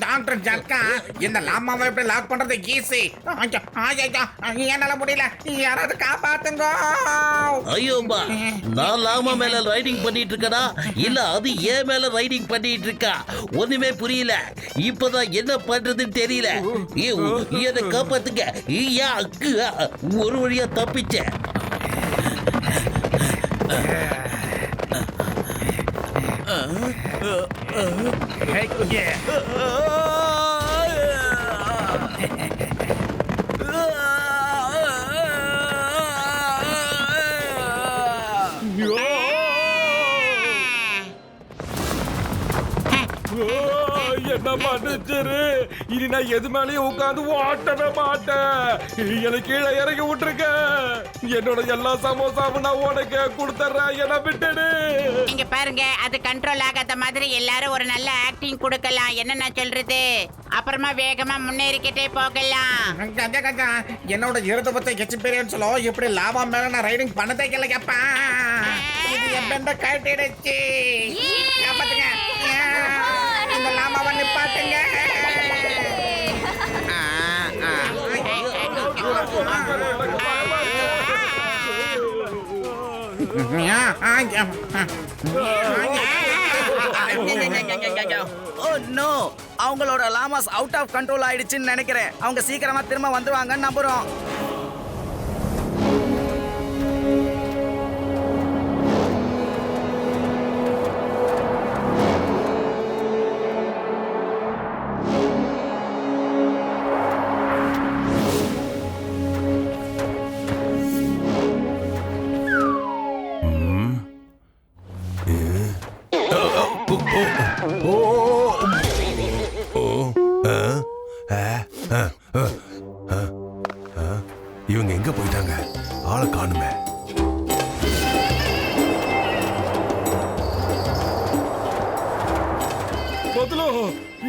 டாக்டர் ஜல்கா, இந்த லாமாவை எப்படி லாக் பண்றது ஈஸி. என்னால முடியல, யாராவது காப்பாத்துங்க. ஐயோமா, நான் லாமா மேல ரைடிங் பண்ணிட்டு இருக்கனா இல்ல அது ஏன் மேல ரைடிங் பண்ணிட்டு இருக்கா? ஒண்ணுமே புரியல. இப்பதான் என்ன பண்றதுன்னு தெரியல. என்ன காப்பாத்துங்க. ஒரு வழியா தப்பிச்சேன். என்ன மன்னிச்சிரு. இனி நான் எது மேலேயும் உட்காந்து ஓட்டவே மாட்டேன். எனக்கு கீழே இறங்கி விட்டுருக்க. என்னோட எல்லா சமோசாவும் நான் உனக்கு கொடுத்துறேன். என்ன விட்டுடு. இங்க பாருங்க, அது கண்ட்ரோல் ஆகாத மாதிரி எல்லாரும் ஒரு நல்ல ஆக்டிங் கொடுக்கலாம். என்ன நான் சொல்றது? அப்புறமா வேகமா முன்னேறிக்கிட்டே போகலாம். கஜா கஜா என்னோட 20 எக்ஸ்பீரியன்ஸ்ல இப்படி லாபா மேல நான் ரைடிங் பண்ணதே இல்லையப்பா. இது என் பெண்ட கட்டிடுச்சு. காப்பாத்துங்க. இந்த லாமாவை நிப்பாட்டுங்க. ஓ நோ, அவங்களோட லாமாஸ் அவுட் ஆஃப் கண்ட்ரோல் ஆயிடுச்சுன்னு நினைக்கிறேன். அவங்க சீக்கிரமா திரும்ப வந்துருவாங்கன்னு நம்புறோம். இவங்க எங்க போயிட்டாங்க? ஆளை காணுமே. பத்லு,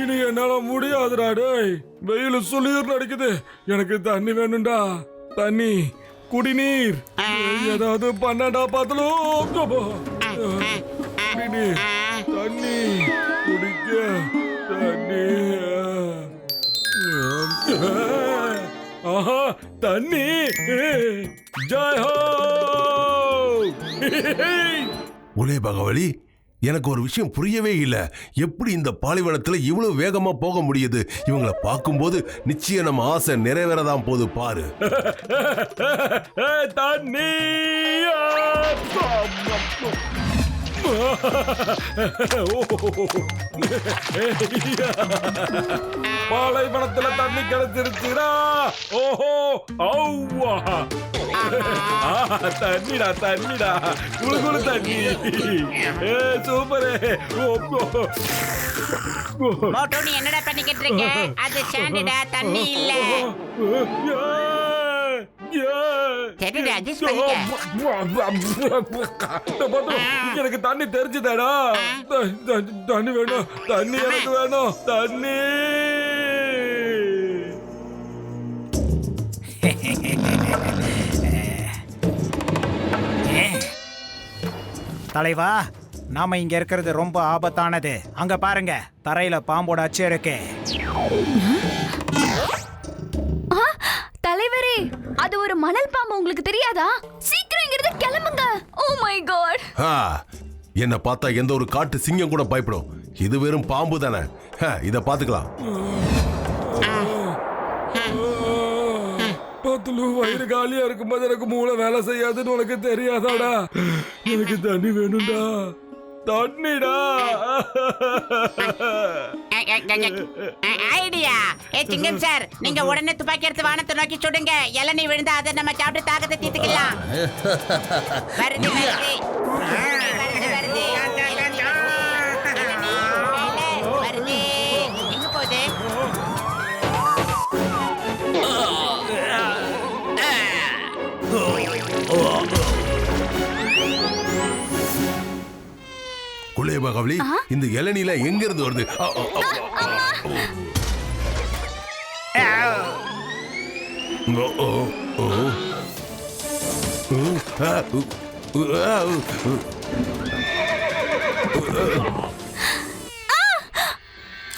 இனி என்னால முடியாதுடா டேய். வெயில் சுளிர் அடிக்குது. எனக்கு தண்ணி வேணும்டா. தண்ணி, குடிநீர் ஏதாவது பண்ணடா பத்லு. குடிநீர், தண்ணி, குடிக்க தண்ணி. ஆஹா, தண்ணி. ஜெய் ஹோ. ஒலே பகவலி, எனக்கு ஒரு விஷயம் புரியவே இல்லை. எப்படி இந்த பாலைவனத்துல இவ்வளவு வேகமா போக முடியுது? இவங்களை பார்க்கும்போது நிச்சயம் நம்ம ஆசை நிறைவேறதான் போது பாரு. தண்ணி. பாலைவனத்துல தண்ணி கிடைச்சிருச்சுடா. ஓஹோ, அவ்வா. தண்ணிடா தண்ணிடா, குளு தண்ணி. சூப்பரு. மோட்டோ, நீ என்னடா பண்ணிக்கிட்டு இருக்க? அது சாண்டுடா, தண்ணி இல்ல. சரிடா, அட்ஜஸ்ட் பண்ணிக்க. எனக்கு தண்ணி தெரிஞ்சுதாடா. தண்ணி வேணும், தண்ணி எனக்கு வேணும், தண்ணி. தலைவா, நாம இங்க இருக்கிறது ரொம்ப ஆபத்தானது. அங்க பாருங்க, தரையில பாம்போட அச்சு இருக்கு. தலைவரே, அது ஒரு மணல் பாம்பு. உங்களுக்கு தெரியாதா? சீக்கிரம் இங்கிருந்து கிளம்புங்க. Oh my God. என்ன பார்த்தா எந்த ஒரு காட்டு சிங்கம் கூட பயப்படும். இது வெறும் பாம்பு தானே. இத பாத்துக்கலாம். பத்துலு, வயிறு காலியா இருக்கும்போது எனக்கு மூளை வேலை செய்யாதுன்னு உனக்கு தெரியாதாடா? எனக்கு தண்ணி வேணும்டா. தண்ணிடா. ஐடியா. சிங்கம் சார், நீங்க உடனே துப்பாக்கி எடுத்து வானத்தை நோக்கி சுடுங்க. இளநீ விழுந்தா அதை நம்ம சாப்பிட்டு தாகத்தை தீர்த்துக்கலாம். வருது வருது வருது. வருது. எங்க போகுது? குலே பகவலி, இந்த இளநீல எங்க இருந்து வருது?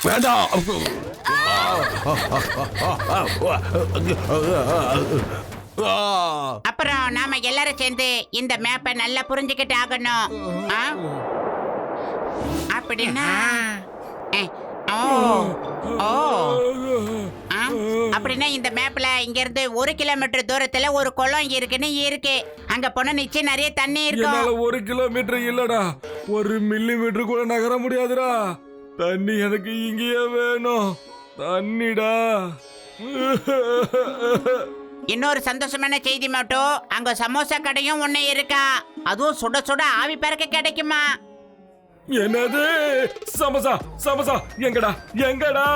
வேண்டாம். அப்புறம் நாம எல்லாரும் சேர்ந்து இந்த மேப்பை நல்லா புரிஞ்சுக்கிட்டு ஆகணும். அப்படின்னா அப்படின்னா இந்த மேப்ல இங்க இருந்து 1 கிலோமீட்டர் தூரத்துல ஒரு குளம் இருக்குன்னு இருக்கு. அங்க போனா நிச்சயம் நிறைய தண்ணி இருக்கும். 1 கிலோமீட்டர் இல்லடா, 1 மில்லிமீட்டர் கூட நகர முடியாதுடா. தண்ணி எனக்கு இங்கேயே வேணும். தண்ணிடா. இன்னொரு சந்தோஷமான செய்தி மட்டும், அங்க சமோசா கடையும் ஒண்ணு இருக்கா. அதுவும் சுட சுட ஆவி பறக்க கிடைக்குமா? என்னது? சமோசா? சமோசா எங்கடா? எங்கடா?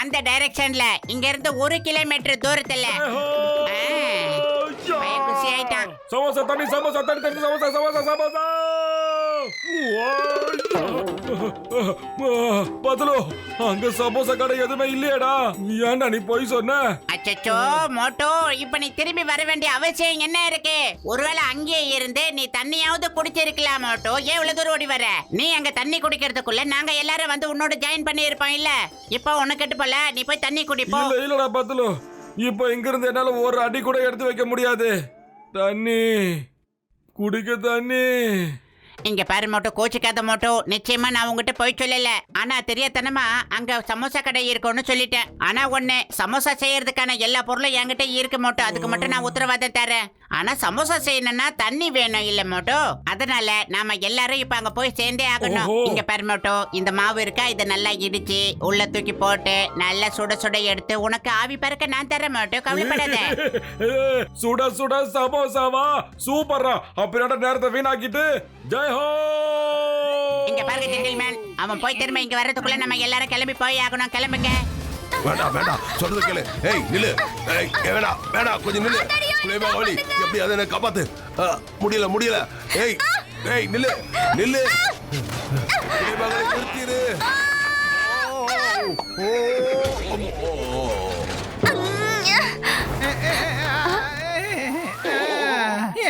அந்த டைரக்ஷன்ல, இங்க இருந்து 1 கிலோமீட்டர் தூரத்துல. சமோசா தண்ணி, சமோசா தண்ணி, தண்ணி, சமோசா, சமோசா, சமோசா. பதுலு, அங்க சமோசா கடை எதுவுமே இல்லையடா. ஏன்டா நீ போய் சொன்ன? அச்சச்சோ மோட்டோ, இப்ப நீ திரும்பி வர வேண்டிய அவசியம் என்ன இருக்கு? ஒருவேளை அங்கேயே இருந்து நீ தண்ணியாவது குடிச்சிருக்கலாம் மோட்டோ. ஏன் இவ்வளவு தூரம் ஓடி வர? நீ அங்க தண்ணி குடிக்கிறதுக்குள்ள நாங்க எல்லாரும் வந்து உன்னோட ஜாயின் பண்ணி இருப்போம் இல்ல? இப்போ உனக்கு கெட்டு போல, நீ போய் தண்ணி குடிப்போ. இல்லடா பதுலு, இப்போ இங்க இருந்து என்னால ஒரு அடி கூட எடுத்து வைக்க முடியாது. தண்ணி குடிக்க தண்ணி. இங்க பாரு மோட்டோ, கோச்சிக்காத மோட்டோ. நிச்சயமா நான் உங்ககிட்ட போய் சொல்லல. ஆனா தெரியாதனமா அங்க சமோசா கடை இருக்கும்னு சொல்லிட்டேன். ஆனா ஒண்ணு, சமோசா செய்யறதுக்கான எல்லா பொருளும் என்கிட்ட இருக்கு மோட்டோ. அதுக்கு மட்டும் நான் உத்தரவாதம் தரேன். ஆனா சமோசா செய்யணும்னா தண்ணி வேணும் இல்ல மோட்டோ? அதனால நாம எல்லாரும் இப்ப அங்க போய் சேர்ந்தே ஆகணும். இங்க பாரு மோட்டோ, இந்த மாவு இருக்கா, இதை நல்லா இடிச்சு உள்ள தூக்கி போட்டு நல்லா சுட சுட எடுத்து உனக்கு ஆவி பறக்க நான் தரேன் மோட்டோ. கவலைப்படாத. சுட சுட சமோசாவா? சூப்பரா. அப்படியோட நேரத்தை வீணாக்கிட்டு ஜெய் ஹோ. இங்க பாருங்க ஜென்டில்மேன், அவன் போய் திரும்ப இங்க வர்றதுக்குள்ள நம்ம எல்லாரும் கிளம்பி போய் ஆகணும். கிளம்புங்க. வேண்டாம் வேண்டாம், சொல்றது கேளு. ஏய் நில்லு. ஏய் வேண்டாம் வேண்டாம், கொஞ்சம் நில்லு. புள்ளையமா வலி, எப்படி அதை என்ன காப்பாத்து. முடியல முடியல. ஏய் ஏய் நில்லு நில்லு. புள்ளையமா வலி, நிறுத்திடு.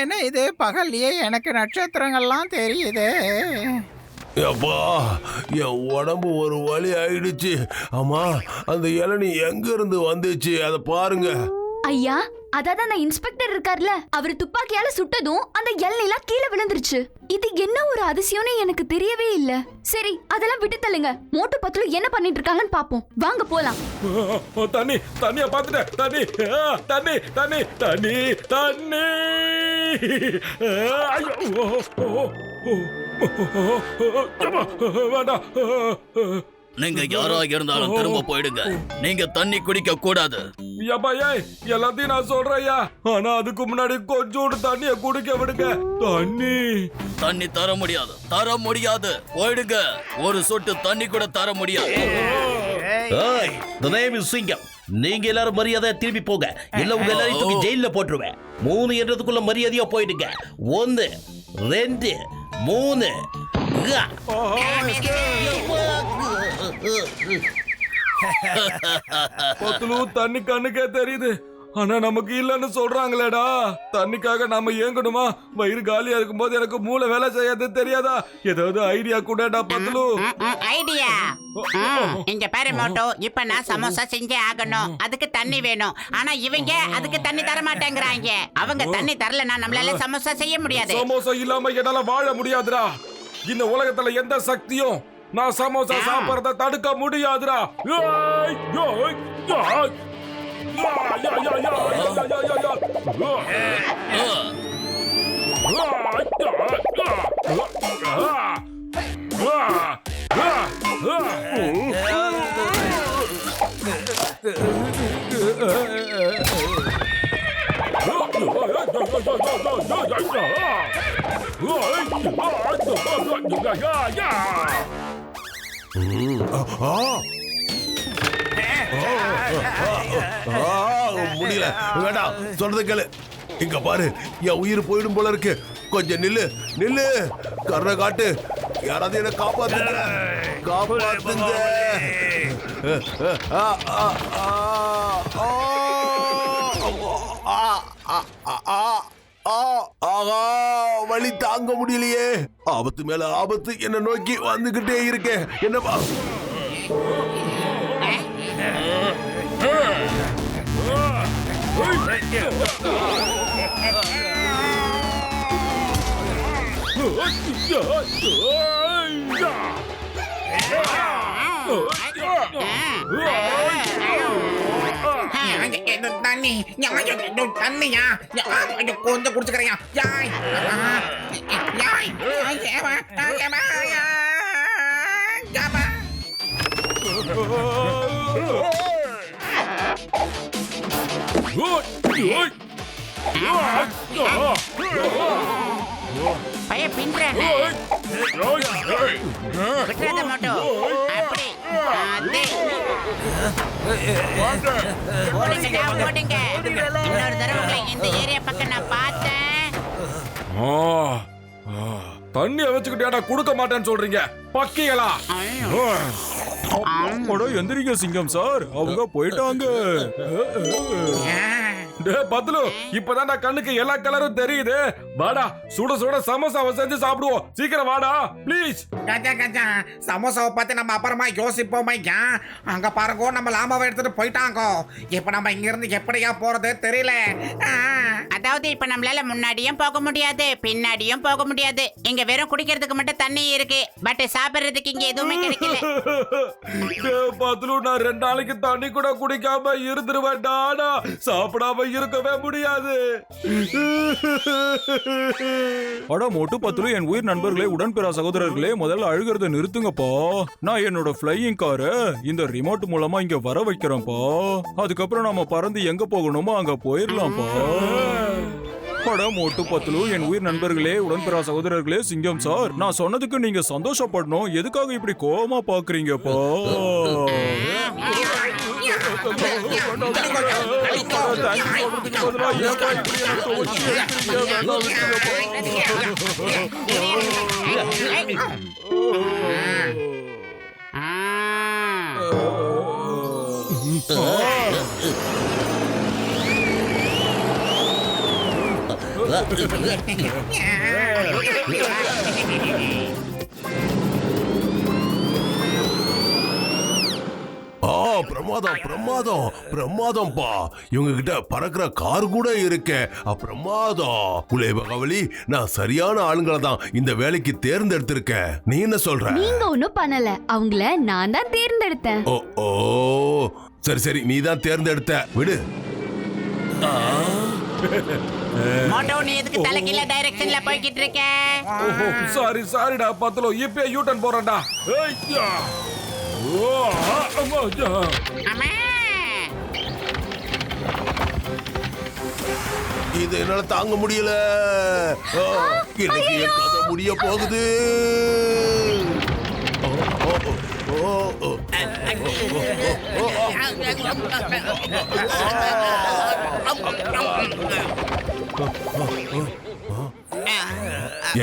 என்ன இது, பகல்லையே எனக்கு நட்சத்திரங்கள்லாம் தெரியுது. அப்பா, என் உடம்பு ஒரு வலி ஆயிடுச்சு. ஆமா, அந்த இளநீ எங்க இருந்து வந்துச்சு அதை பாருங்க. ஐயா, அதாவது அந்த இன்ஸ்பெக்டர் இருக்கார்ல, அவர் துப்பாக்கியால சுட்டதும் அந்த எல்லாம் கீழே விழுந்துருச்சு. இது என்ன ஒரு அதிசயம்னு எனக்கு தெரியவே இல்ல. சரி, அதெல்லாம் விட்டு தள்ளுங்க. மோட்டு பத்துலு என்ன பண்ணிட்டு இருக்காங்கன்னு பாப்போம். வாங்க போலாம். தண்ணி தண்ணிய பாத்துட்டேன். தண்ணி தண்ணி தண்ணி தண்ணி தண்ணி. வேண்டாம். நீங்க யாரா இருந்தாலும் திரும்ப போயிடுங்க. நீங்க தண்ணி குடிக்க கூடாது. எல்லாத்தையும் நான் சொல்றேன்யா. ஆனா அதுக்கு முன்னாடி கொஞ்சோண்டு தண்ணிய குடிக்க விடுங்க. தண்ணி தண்ணி தர முடியாது, தர முடியாது. போயிடுங்க. ஒரு சொட்டு தண்ணி கூட தர முடியாது. ஏய், the name is சிங்கம். நீங்க எல்லாரும் மரியாதை திரும்பி போங்க. இல்ல உங்க எல்லாரையும் தூக்கி ஜெயில போட்டுருவேன். 3 என்றதுக்குள்ள மரியாதையா போயிடுங்க. 1 2 3. பத்துலு, தண்ணி கண்ணுக்கே தெரியுது. ஆனா நமக்கு இல்லன்னு சொல்றாங்களேடா. தண்ணிக்காக நாம ஏங்கணுமா? வயிறு காலியா இருக்கும் போது எனக்கு மூளை வேலை செய்யாது தெரியாதா? ஏதாவது ஐடியா கூடடா பத்துலு. ஐடியா? இங்க பாரு மோட்டோ, இப்ப நான் சமோசா செஞ்சே ஆகணும். அதுக்கு தண்ணி வேணும். ஆனா இவங்க அதுக்கு தண்ணி தர மாட்டேங்கிறாங்க. அவங்க தண்ணி தரலன்னா நம்மளால சமோசா செய்ய முடியாது. சமோசா இல்லாம என்னால வாழ முடியாதுடா. இந்த உலகத்துல எந்த சக்தியும் நான் சமோசா சாப்பிடுறத தடுக்க முடியாதுடா. முடியல. வேண்டாம், சொல்றது கேளு. இங்க பாரு, என் உயிர் போயிடும் போல இருக்கு. கொஞ்சம் நில்லு நில்லு. கர்ண காட்டு. யாராவது என்ன காப்பாத்துங்க, காப்பாத்துங்க. ஆகா, வலி தாங்க முடியலையே. ஆபத்து மேல ஆபத்து என்ன நோக்கி வந்துகிட்டே இருக்கே. என்னப்பா? தண்ணி தண்ணியா? கொஞ்சம் குடிச்சுக்கிறியா? பைய பின்றானே. விட்டுறாத மோட்டோ. அப்படி ஓடுங்கடா, ஓடுங்க. இன்னொரு தடவை உங்களை இந்த ஏரியா பக்கம் நான் பார்த்தேன். தண்ணிய வச்சுக்கிட்டேடா கொடுக்க மாட்டேன்னு சொல்றீங்க பக்கிகளா? அட எந்திரிங்க சிங்கம் சார், அவங்க போயிட்டாங்க. பத்லு இப்பதான் கண்ணுக்கு எல்லா கலரும் தெரியுது. வாடா சுட சுட சமோசாவை செஞ்சு சாப்பிடுவோம். சீக்கிரம் வாடா ப்ளீஸ். கஜா கஜா சமோசாவை பத்தி நம்ம அப்புறமா யோசிப்போம் ஐயா. அங்க பாருங்க நம்ம லாமாவை எடுத்துட்டு போயிட்டாங்க. இப்ப நம்ம இங்க இருந்து எப்படியா போறது தெரியல. அதாவது இப்ப நம்மளால முன்னாடியும் போக முடியாது பின்னாடியும் போக முடியாது. இங்க வெறும் குடிக்கிறதுக்கு மட்டும் தண்ணி இருக்கு, பட் சாப்பிடுறதுக்கு இங்க எதுவுமே கிடைக்கல. பத்லு நான் 2 நாளைக்கு தண்ணி கூட குடிக்காம இருந்துருவேன்டா. சாப்பிடாம இருக்கவே முடியாது. அட மோட்டு பத்துலு, என் உயிர் நண்பர்களே, உடன்பிறா சகோதரர்களே, முதல்ல அழுகிறத நிறுத்துங்கப்பா. நான் என்னோட ஃப்ளையிங் காரை இந்த ரிமோட் மூலமா இங்க வர வைக்கிறேன்ப்பா. அதுக்கப்புறம் நம்ம பறந்து எங்க போகணுமோ அங்க போயிடலாம்ப்பா. அட மோட்டு பத்துலு, என் உயிர் நண்பர்களே, உடன்பிறா சகோதரர்களே, சிங்கம் சார், நான் சொன்னதுக்கு நீங்க சந்தோஷப்படணும். எதுக்காக இப்படி கோவமா பாக்குறீங்கப்பா? பிரமாதம் பிரமாதம் பிரமாதம்பா. இவங்க கிட்ட பறக்கிற கார் கூட இருக்கே. பிரமாதம் குலே பகவலி, நான் சரியான ஆளுங்களை தான் இந்த வேலைக்கு தேர்ந்தெடுத்திருக்கேன். நீ என்ன சொல்ற? நீங்க ஒண்ணும் பண்ணல, அவங்கள நான் தான் தேர்ந்தெடுத்தேன். ஓ ஓ சரி சரி, நீ தான் தேர்ந்தெடுத்த, விடு. மோட்டோ, நீ எதுக்கு தலைகீழ டைரக்ஷன்ல போய்கிட்டு இருக்க? சாரி சாரிடா பத்லு, இப்பே யூ டர்ன் போறேன்டா. இது என்னால தாங்க முடியல. இன்னைக்கு என் கதை முடிய போகுது.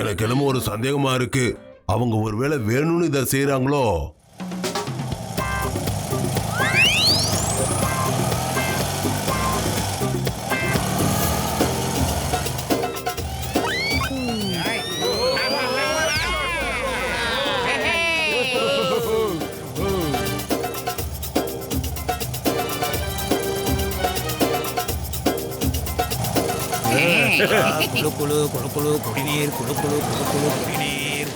எனக்கு என்னமோ ஒரு சந்தேகமா இருக்கு. அவங்க ஒருவேளை வேணும்னு இதை செய்யறாங்களோ? குழு குழு குழு குழு குடிநீர், குழு குழு குழு குழு குடிநீர்.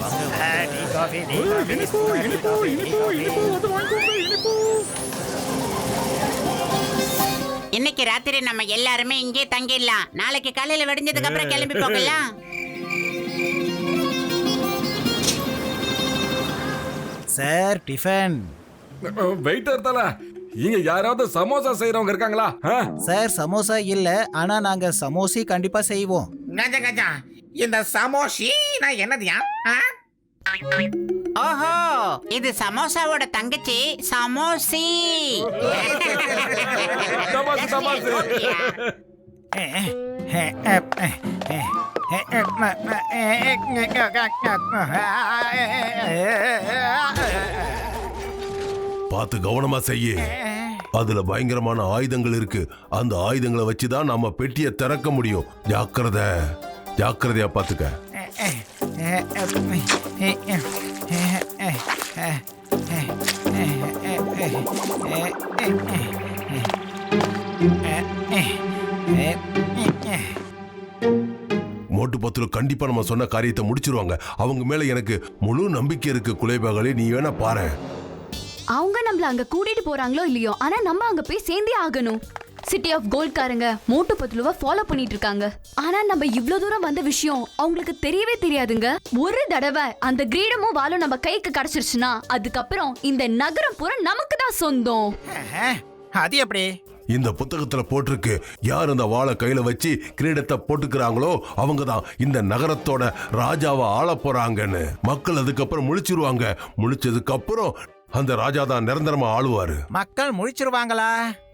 இன்னைக்கு ராத்திரி நம்ம எல்லாருமே இங்கே தங்கிடலாம். நாளைக்கு காலையில விடிஞ்சதுக்கு அப்புறம் கிளம்பி போகலாம். Sir tiffin. வெயிட்டர் தல, இங்க யாராவது சமோசா செய்யறவங்க இருக்காங்களா? சார் சமோசா இல்ல, ஆனா நாங்க சமோசி கண்டிப்பா செய்வோம். கஜா கஜா, இந்த சமோசி நான் என்னதுயா? ஓஹோ, இது சமோசாவோட தங்கச்சி சமோசி. தமாசு தமாசு. பார்த்து கவனமா செய்ய. அதுல பயங்கரமான ஆயுதங்கள் இருக்கு. அந்த ஆயுதங்களை வச்சுதான் நம்ம பெட்டியை திறக்க முடியும். ஜாக்கிரதை, ஜாக்கிரதையா பாத்துக்க. மோட்டு பத்துல கண்டிப்பா நம்ம சொன்ன காரியத்தை முடிச்சிருவாங்க. அவங்க மேல எனக்கு முழு நம்பிக்கை இருக்கு. குலைபாகளே, நீ வேணா பாரு. அவங்க நம்மள அங்க கூட்டிட்டு போறாங்களோ இல்லையோ, ஆனா நம்ம அங்க போய் சேர்ந்தே ஆகணும். சிட்டி ஆஃப் கோல்ட்காரங்க மோட்டு பத்லுவை ஃபாலோ பண்ணிட்டு இருக்காங்க. ஆனா நம்ம இவ்வளவு தூரம் வந்த விஷயம் அவங்களுக்கு தெரியவே தெரியாதுங்க. ஒரு தடவை அந்த கிரீடமும் வாளும் நம்ம கைக்கு கிடைச்சிருச்சுன்னா அதுக்கப்புறம் இந்த நகரம் பூரா நமக்கு தான் சொந்தம். அது எப்படி? இந்த புத்தகத்துல போட்டிருக்கு, யார் அந்த வாளை கையில வச்சு கிரீடத்தை போட்டுக்கிறாங்களோ அவங்க தான் இந்த நகரத்தோட ராஜாவை ஆள போறாங்கன்னு. மக்கள் அதுக்கப்புறம் முழிச்சிருவாங்க. முழிச்சதுக்கு அப்புறம் அந்த ராஜா தான் நிரந்தரமா ஆளுவாரு. மக்கள் முழிச்சிருவாங்களா?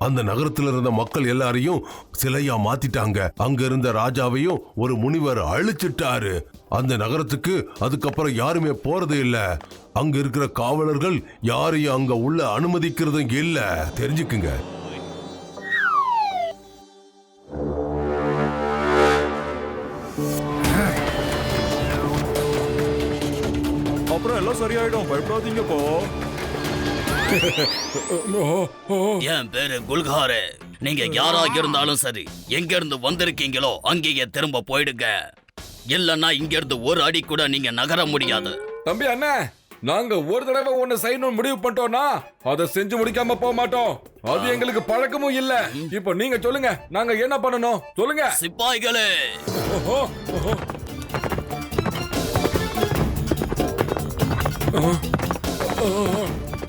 அந்த நகரத்துல இருந்த மக்கள் எல்லாரையும் சிலையா மாத்திட்டாங்க. அங்க இருந்த ராஜாவையும் ஒரு முனிவர் அழிச்சிட்டாரு. அந்த நகரத்துக்கு அதுக்கப்புறம் யாருமே போறது இல்ல. அங்க இருக்கிற காவலர்கள் யாரையும் அங்க உள்ள அனுமதிக்கிறதும் இல்ல. தெரிஞ்சுக்குங்க. அப்புறம் எல்லாம் சரியாயிடும், பயப்படாதீங்கப்பா. என் பேரு குல்காரு. நீங்க யாராக இருந்தாலும் சரி, எங்க இருந்து வந்திருக்கீங்களோ அங்கேயே திரும்ப போயிடுங்க. இல்லன்னா இங்க இருந்து ஒரு அடி கூட நீங்க நகர முடியாது. தம்பி அண்ணா, நாங்க ஒரு தடவை ஒண்ணு செய்யணும் முடிவு பண்ணிட்டோம்னா அதை செஞ்சு முடிக்காம போக மாட்டோம். அது எங்களுக்கு பழக்கமும் இல்ல. இப்போ நீங்க சொல்லுங்க, நாங்க என்ன பண்ணணும் சொல்லுங்க. சிப்பாய்களே, ஓஹோ, ஓஹோ.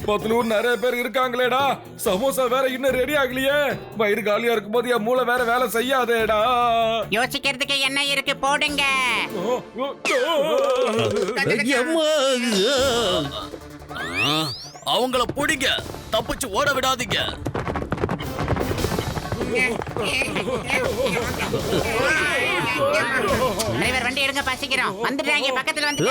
பத்துலூர் நிறைய பேர் இருக்காங்களேடா. சமோசா வேற இன்னும் ரெடி ஆகலையே. வயிறு காலியா இருக்கும் போது என் மூளை வேற வேலை செய்யாதேடா. யோசிக்கிறதுக்கு என்ன இருக்கு, போடுங்க. அவங்கள பிடிங்க, தப்பிச்சு ஓட விடாதீங்க. டிரைவர் வண்டி எடுங்க, பசிக்கிறோம். வந்துட்டாங்க, பக்கத்துல வந்து.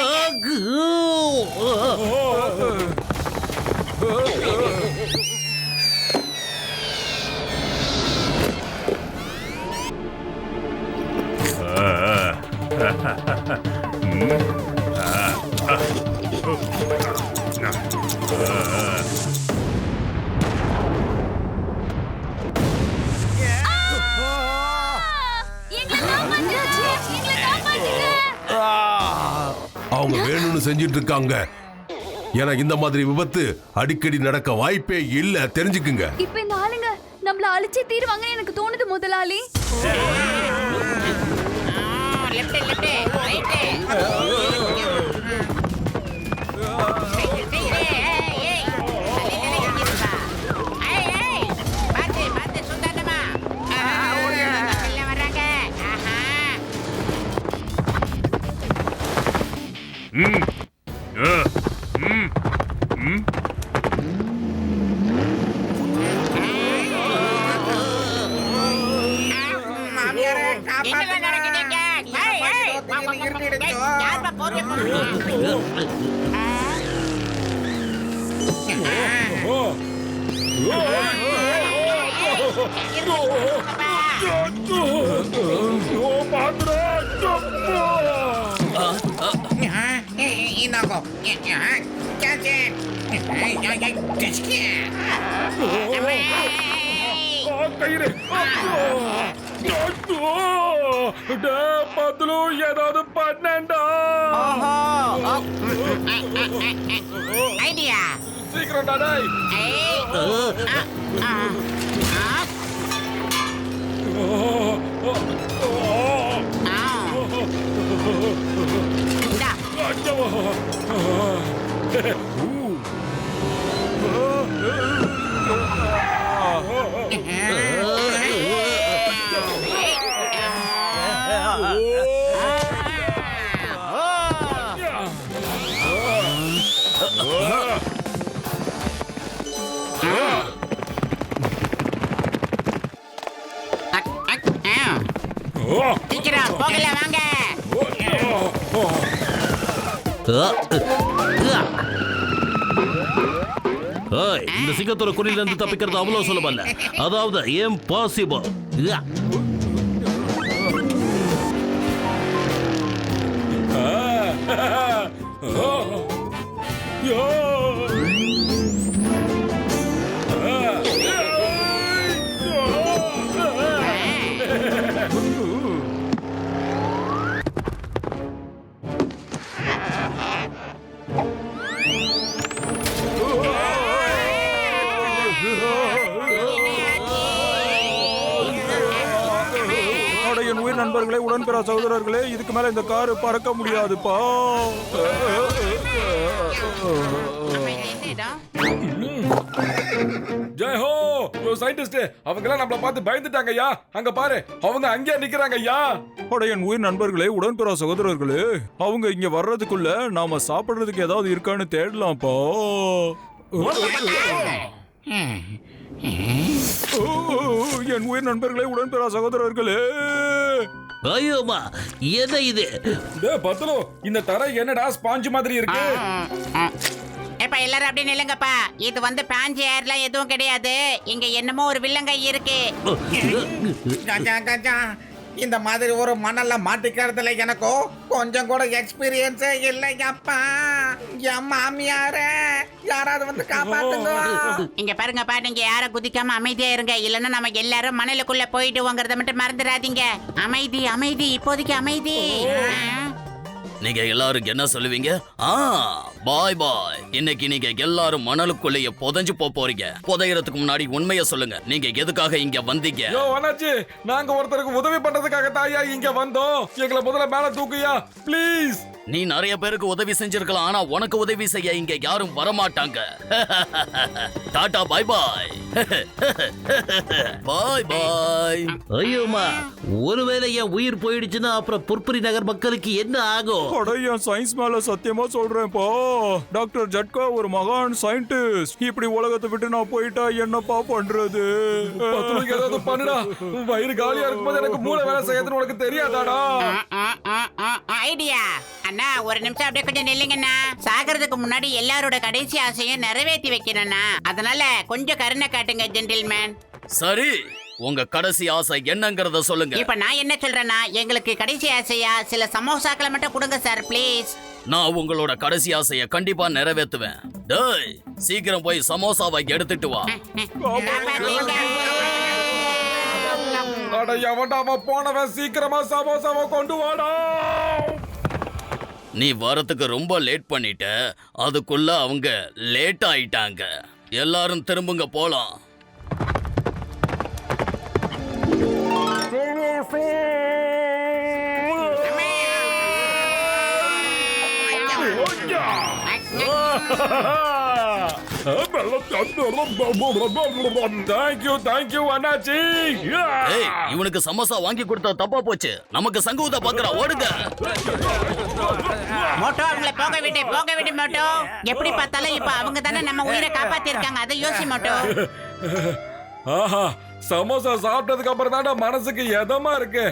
அவங்க வேணும்னு செஞ்சிட்டு இருக்காங்க. ஏன்னா இந்த மாதிரி விபத்து அடிக்கடி நடக்க வாய்ப்பே இல்ல. தெரிஞ்சுக்குங்க. இப்ப இந்த ஆளுங்க நம்மள அழிச்சே தீருவாங்கன்னு எனக்கு தோணுது முதலாளி. பத்துலு ஏதாவது பண்ணண்டா. ஐடியா சீக்கிரம் டாடாய். சீக்கிரம் போகல, வாங்க. இந்த சிங்கத்தோட குடியில இருந்து தப்பிக்கிறது அவ்வளவு சுலபம் இல்ல. அதாவது இம்பாசிபிள். என் உயிர் நண்பர்களே, உடன்பிற சகோதரர்களே, இதுக்கு மேல இந்த காரு பறக்க முடியாதுப்பா. ஜெய் ஹோ சயின்டிஸ்ட். அவங்க எல்லாம் நம்மள பார்த்து பயந்துட்டாங்க ஐயா. அங்க பாரு, அவங்க அங்கேயே நிக்கிறாங்க ஐயா. என் உயிர் நண்பர்களே, உடன்பிற சகோதரர்களே, அவங்க இங்க வர்றதுக்குள்ள நாம சாப்பிடுறதுக்கு ஏதாவது இருக்கான்னு தேடலாம்ப்பா. என் உயிர் நண்பர்களே, உடன்பிறா சகோதரர்களே, ஐயோமா, என்ன இது? டேய் பத்லு, இந்த தரை என்னடா ஸ்பாஞ்ச் மாதிரி இருக்கு? எப்ப எல்லாரும் அப்படியே நில்லுங்கப்பா. இது வந்து பாஞ்சி ஏர்லாம் எதுவும் கிடையாது. இங்க என்னமோ ஒரு வில்லங்கை இருக்கு. கஜா கஜா, இந்த மாதிரி ஒரு மணல்ல மாட்டிக்கிறதுல எனக்கோ கொஞ்சம் கூட எக்ஸ்பீரியன்ஸே இல்லையப்பா. என் மாமியாரே, யாராவது வந்து காப்பாத்துங்க. இங்க பாருங்கப்பா, நீங்க யார குதிக்காம அமைதியா இருங்க. இல்லன்னா நம்ம எல்லாரும் மணலுக்குள்ள போயிடுவோங்கிறத மட்டும் மறந்துடாதீங்க. அமைதி அமைதி, இப்போதைக்கு அமைதி. நீங்க எல்லாரும் என்ன சொல்லுவீங்க? பாய் பாய். இன்னைக்கு நீங்க எல்லாரும் மணலுக்குள்ளேயே புதைஞ்சு போறீங்க. புதையறதுக்கு முன்னாடி உண்மையை சொல்லுங்க. நீங்க எதுக்காக இங்க வந்தீங்க? யோ அண்ணாச்சி, நாங்க ஒருத்தருக்கு உதவி பண்றதுக்காக தாயா இங்க வந்தோம். எங்களை முதல்ல மேல தூக்குயா ப்ளீஸ். நீ நிறைய பேருக்கு உதவி செஞ்சிருக்கலாம், ஆனா உனக்கு உதவி செய்ய இங்க யாரும் வரமாட்டாங்க. டாடா பாய் பாய். பாய் பாய். ஐயோமா, ஒருவேளை என் உயிர் போயிடுச்சுன்னா அப்புறம் புர்புரி நகர் மக்களுக்கு என்ன ஆகும்? அட, என் சயின்ஸ் மேல சத்தியமா சொல்றேன்ப்பா. டாக்டர் ஜட்கா ஒரு மகான் சயின்டிஸ்ட். இப்படி உலகத்தை விட்டு நான் போயிட்டா என்னப்பா பண்றது? பத்லுக்கு ஏதாவது பண்ணுடா. வயிறு காலியா இருக்கும்போது எனக்கு மூளை வேலை செய்யறதுன்னு உனக்கு தெரியாதாடா? ஐடியா அண்ணா, ஒரு நிமிஷம் அப்படியே கொஞ்சம் நில்லுங்கண்ணா. சாகிறதுக்கு முன்னாடி எல்லாரோட கடைசி ஆசையும் நிறைவேற்றி வைக்கணும்ண்ணா. அதனால கொஞ்சம் கருணை காட்டுங்க ஜென்டில்மேன். சரி, உங்க கடைசி ஆசை என்னங்கறத சொல்லுங்க. இப்ப நான் என்ன சொல்றேன்னா, எங்களுக்கு கடைசி ஆசையா சில சமோசாக்களை மட்டும் கொடுங்க சார் ப்ளீஸ். நான் உங்களோட கடைசி ஆசையை கண்டிப்பா நிறைவேற்றுவேன். டேய், சீக்கிரம் போய் சமோசாவை எடுத்துட்டு வா. அட எவன்டா அவன் போனவன்? சீக்கிரமா சமோசாவை கொண்டு வாடா. நீ வரதுக்கு ரொம்ப லேட் பண்ணிட்ட. அதுக்குள்ள அவங்க லேட் ஆயிட்டாங்க. எல்லாரும் திரும்புங்க, போலாம். தேங்க்யூ அண்ணாச்சி. ஏய், இவனுக்கு சமோசா வாங்கி கொடுத்த தப்பா போச்சு. நமக்கு சங்கூத பாக்குறா, ஓடுங்க. மோட்டோ, அவங்கள போக விடு மோட்டோ. எப்படி பார்த்தாலும் இப்ப அவங்க தானே நம்ம உயிரை காப்பாத்தி இருக்காங்க. அதை யோசி மோட்டோ. ஆஹா, சமோசா சாப்பிட்டதுக்கு அப்புறம் தான் மனசுக்கு எதமா இருக்கு.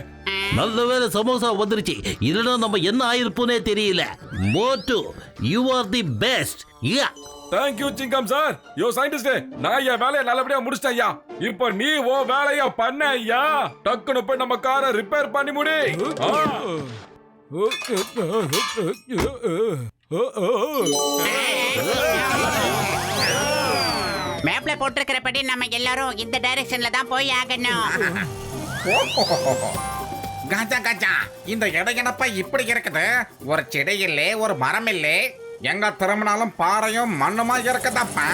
நல்ல வேளை சமோசா வந்துருச்சு. இல்லைன்னா நம்ம என்ன ஆயிருப்போனே தெரியல. Motu, you are the best. Yeah, thank you Singham sir. Yo scientist, நான் என் வேலையை நல்லபடியா முடிச்சிட்டேன் ஐயா. இப்ப நீ ஓ வேலைய பண்ண ஐயா. டக்குனு போய் நம்ம காரை ரிப்பேர் பண்ணி முடி. மேப்ல போட்டிருக்கிறபடி நம்ம எல்லாரும் இந்த டைரக்ஷன்ல தான் போய் ஆகணும். கஜா கஜா, இந்த இடம் என்னப்பா இப்படி இருக்குது? ஒரு செடி இல்லை, ஒரு மரம் இல்லை. எங்க திரும்பினாலும் பாறையும் மண்ணுமா இருக்குதாப்பா.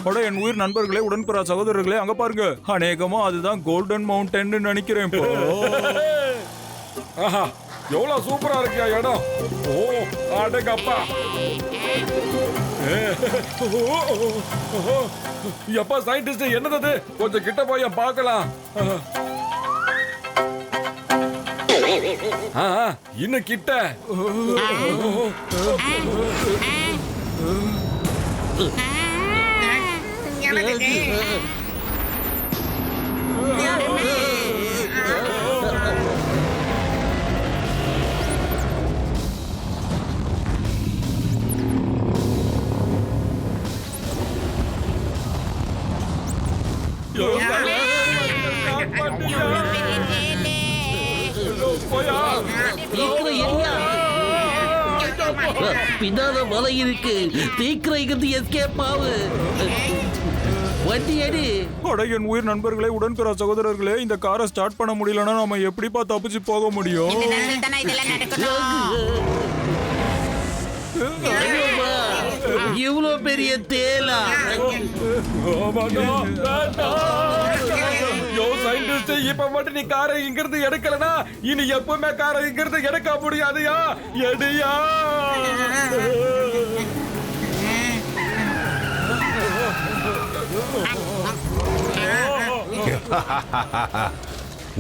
அட, என் உயிர் நண்பர்களே, உடன்பிறா சகோதரர்களே, அங்க பாருங்க. அநேகமா அதுதான் கோல்டன் மவுண்டன் நினைக்கிறேன். ஆஹா, எவ்வளவு சூப்பரா இருக்கியா இடம். ஓ அடங்கப்பா. எப்பா சயின்டிஸ்ட், என்னது? கொஞ்சம் கிட்ட போய் பார்க்கலாம். இன்னும் கிட்ட. பின்னால மலை இருக்கு. சீக்கிரம் இங்கிருந்து எஸ்கேப் ஆகு. வண்டி அடி. அட, என் உயிர் நண்பர்களே, உடன்பிறா சகோதரர்களே, இந்த காரை ஸ்டார்ட் பண்ண முடியலன்னா நம்ம எப்படிப்பா தப்பிச்சு போக முடியும்? இவ்வளவு பெரிய தேலா? இப்ப மட்டும் நீ காரை இங்கிருந்து எடுக்கலனா இனி எப்பவுமே காரை இங்கிருந்து எடுக்க முடியாதுயா. எடியா.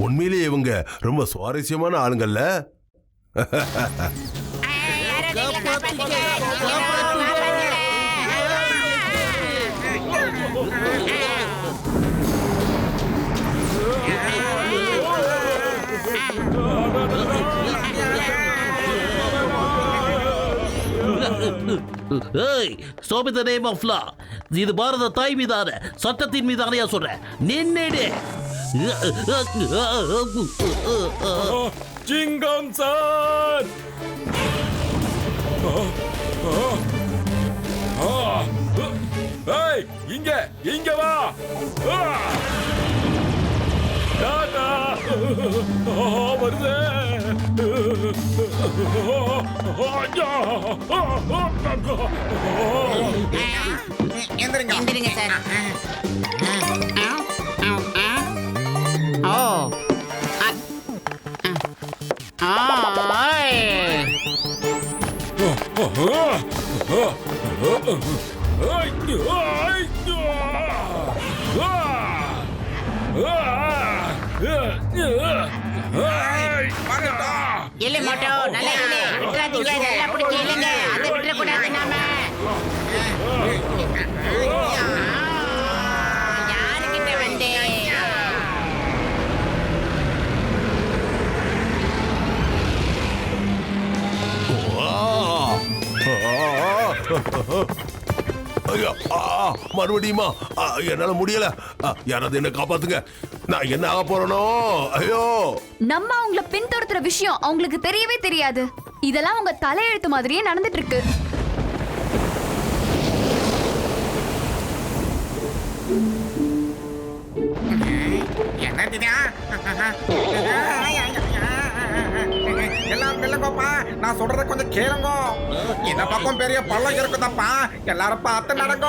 உண்மையிலேயே இவங்க ரொம்ப சுவாரஸ்யமான ஆளுங்கள்ல. ஏய், stop in the name of law. இது பாரத தாய் மீதான சட்டத்தின் மீதானையா சொல்றேன். நின்னுடு. சிங்கம் சார். ஏய், இங்க வா. டாடா. வருதே. எந்திரிங்க எந்திரிங்க சார். ஓ இல்ல மோட்டோ, நல்லா இல்ல. விட்டுறாதீங்க, நல்லா பிடிச்சி இல்லைங்க. அதை விட்டுறக்கூடாது நாம. யாருக்கிட்ட வந்து ஐயோ, மறுபடியுமா? என்னால முடியல. யாராவது என்ன காப்பாத்துங்க. நான் என்ன ஆக போறேனோ? ஐயோ, நம்ம அவங்கள பின்தொடர்த்துற விஷயம் அவங்களுக்கு தெரியவே தெரியாது. இதெல்லாம் உங்க தலையெழுத்து மாதிரியே நடந்துட்டு இருக்கு. என்னடியா? எல்லாம் இல்லங்கப்பா, நான் சொல்றத கொஞ்சம் கேளுங்க. இந்த பக்கம் பெரிய பள்ளம் இருக்குதப்பா, எல்லாரும் பார்த்து நடங்க.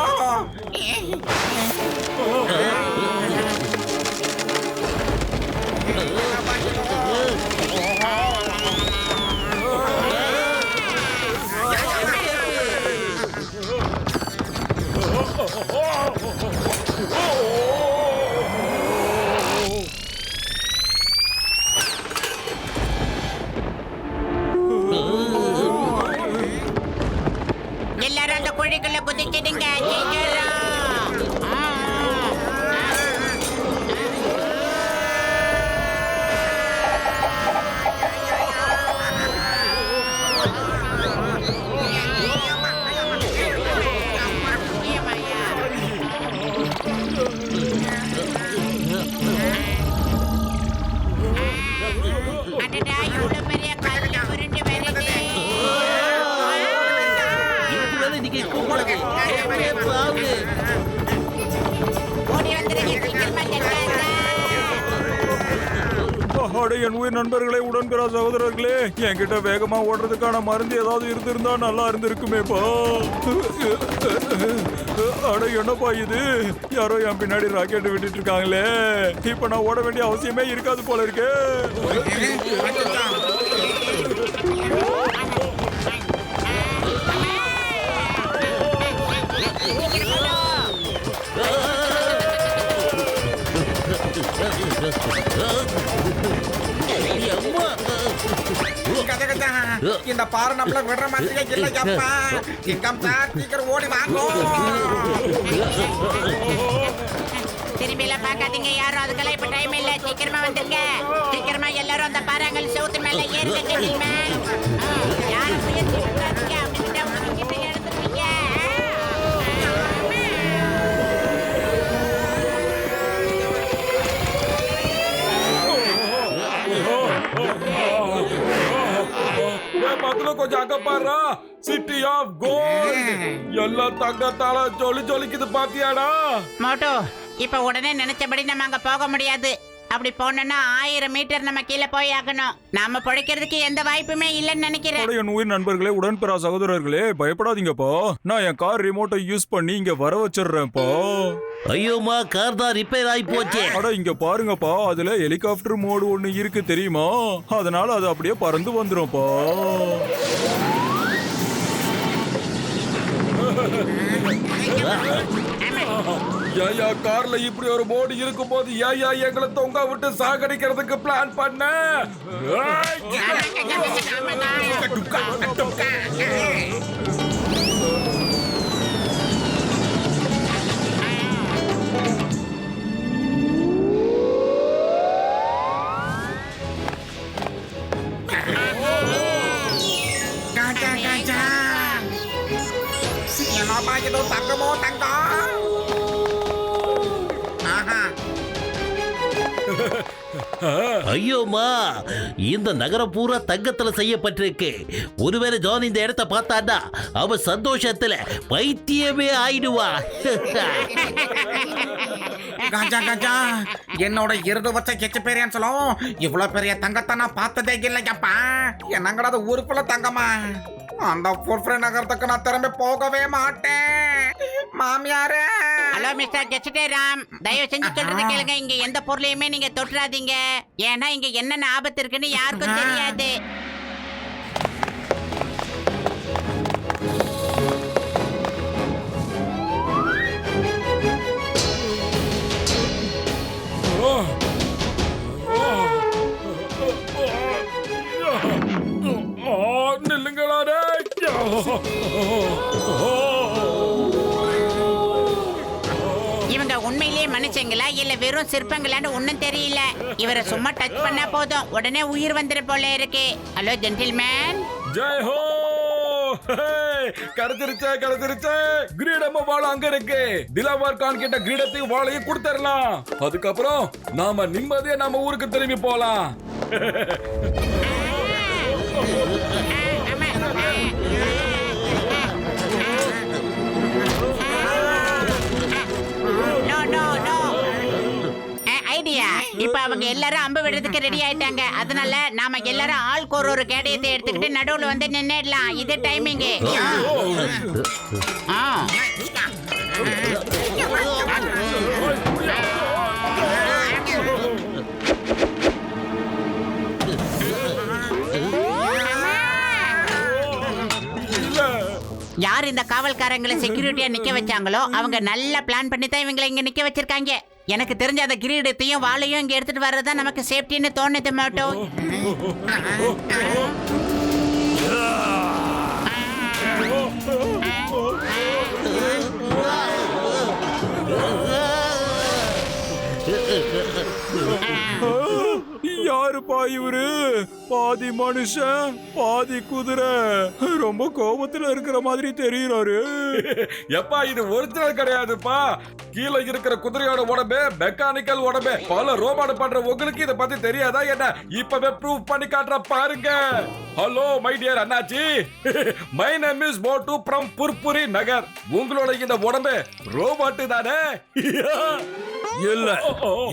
எல்லாரும் அந்த குழிக்குள்ள குதிச்சிடுங்க. சீக்கிரம். அடடா, இவ்வளவு பெரிய கல்லு உருண்டு வருது. ஓடி வந்துருங்க, சீக்கிரமா செல்லுங்க. அட என் உயிர் நண்பர்களே, உடன்பிற சகோதரர்களே, என்கிட்ட வேகமா ஓடுறதுக்கான மருந்து ஏதாவது இருந்திருந்தா நல்லா இருந்திருக்குமேப்பா. அட என்னப்பா இது? யாரோ என் பின்னாடி ராக்கெட் விட்டுட்டு இருக்காங்களே. இப்ப நான் ஓட வேண்டிய அவசியமே இருக்காது போல இருக்கு. இந்த பாரு நம்மள விடுற மாதிரியே இல்லையாப்பா. சிங்கம் சார், சீக்கிரம் ஓடி வாங்க. திரும்பி எல்லாம் பார்க்காதீங்க யாரும். அதுக்கெல்லாம் இப்ப டைம் இல்ல. சீக்கிரமா வந்துருங்க. சீக்கிரமா எல்லாரும் அந்த பாறாங்கல் செவுத்து மேல ஏறுங்க. ஜென்டில்மேன், யாரும் முயற்சி பண்ணாதீங்க. அப்படிங்கிட்ட உங்ககிட்ட எடுத்துருவீங்க. பக்கத்துல கொஞ்சம் அங்க பாரு. City of gold. எல்லாம் தங்கத்தால ஜொலி ஜொலிக்குது பாத்தியாடா? மோட்டோ, இப்ப உடனே நினைச்சபடி நம்ம அங்க போக முடியாது. அப்படி போனோம்னா 1000 மீட்டர் நம்ம கீழே போய் ஆகணும். நாம பிழைக்கிறதுக்கு எந்த வாய்ப்புமே இல்லைன்னு நினைக்கிறேன். என் உயிர் நண்பர்களே, உடன்பிற சகோதரர்களே, பயப்படாதீங்கப்பா. நான் என் கார் ரிமோட்டை யூஸ் பண்ணி இங்க வர வச்சிடுறேன்ப்பா. ஐயோமா, கார் தான் ரிப்பேர் ஆகி போச்சு. அட இங்க பாருங்கப்பா, அதுல ஹெலிகாப்டர் மோடு ஒண்ணு இருக்கு தெரியுமா? அதனால அது அப்படியே பறந்து வந்துரும்ப்பா. ஏயா கார்ல இப்படி ஒரு மோடு இருக்கும் போது ஏயா எங்களை தொங்க விட்டு சாகடிக்கிறதுக்கு பிளான் பண்ண? என்னப்பா இது தங்கமோ தங்கம்? ஆஹா. ஐயோமா, இந்த நகரம் பூரா தங்கத்துல செய்யப்பட்டிருக்கு. ஒருவேளை ஜான் இந்த இடத்தை பார்த்தாண்டா அவ சந்தோஷத்துல பைத்தியமே ஆயிடுவா. கஜா கஜா, என்னோட இருது வச்ச எக்ஸ்பீரியன்ஸ்லும் இவ்வளவு பெரிய தங்கத்தை நான் பார்த்ததே இல்லையாப்பா. என்னங்கடா அது ஊருக்குள்ள தங்கமா? அந்த புர்ஃப்ரே நகரத்துக்கு நான் திரும்பி போகவே மாட்டேன் மாமியாரே. ஹலோ மிஸ்டர் ஜெசிடேராம், தயவு செஞ்சு சொல்றது கேளுங்க. இங்க எந்த பொருளையுமே நீங்க தொட்டுறாதீங்க. ஏன்னா இங்க என்னென்ன ஆபத்து இருக்குன்னு யாருக்கும் தெரியாது. நில்லுங்களா. இவங்க உண்மையிலேயே மனுஷங்களா இல்ல வெறும் சிற்பங்களான்னு ஒண்ணும் தெரியல. இவரை சும்மா டச் பண்ணா போதும் உடனே உயிர் வந்துரு போல இருக்கு. Hello gentleman. ஜெய் ஹோ. கிடைச்சிருச்சே. கிரீடமா வாழ அங்க இருக்கு. திலாவர் கான் கிட்ட கிரீடத்தையும் வாழையும் கொடுத்துடலாம். அதுக்கப்புறம் நாம நிம்மதியா நம்ம ஊருக்கு திரும்பி போலாம். ஐடியா. இப்ப அவங்க எல்லாரும் அம்பு விடுறதுக்கு ரெடி ஆயிட்டாங்க. அதனால நாம எல்லாரும் ஆளுக்கு ஒரு கேடயத்தை எடுத்துக்கிட்டு நடுவுல வந்து நின்னுடலாம். இது டைமிங். யார் இந்த காவல்காரங்களை செக்யூரிட்டியா நிக்க வச்சாங்களோ அவங்க நல்ல பிளான் பண்ணி தான் இவங்களை இங்க நிக்க வச்சிருக்காங்க. எனக்கு தெரிஞ்ச அந்த கிரீடத்தையும் வாளையும் இங்க எடுத்துட்டு வர்றதுதான் நமக்கு சேஃப்டின்னு தோணுது மாட்டோ. யாருப்பா இவரு? பாதி மனுஷன் பாதி குதிரை. ரொம்ப கோபத்துல இருக்கிற மாதிரி தெரியுறாரு. எப்பா இது ஒரிஜினல் கிடையாதுப்பா. கீழே இருக்கிற குதிரையோட உடம்பு மெக்கானிக்கல் உடம்பு. பல ரோபாடு பண்ற உங்களுக்கு இத பத்தி தெரியாதா என்ன? இப்பவே ப்ரூவ் பண்ணி காட்டுற பாருங்க. ஹலோ மை டியர் அண்ணாச்சி, my name is Motu from புர்புரி நகர். உங்களோட இந்த உடம்பு ரோபாட் தானே? இல்ல,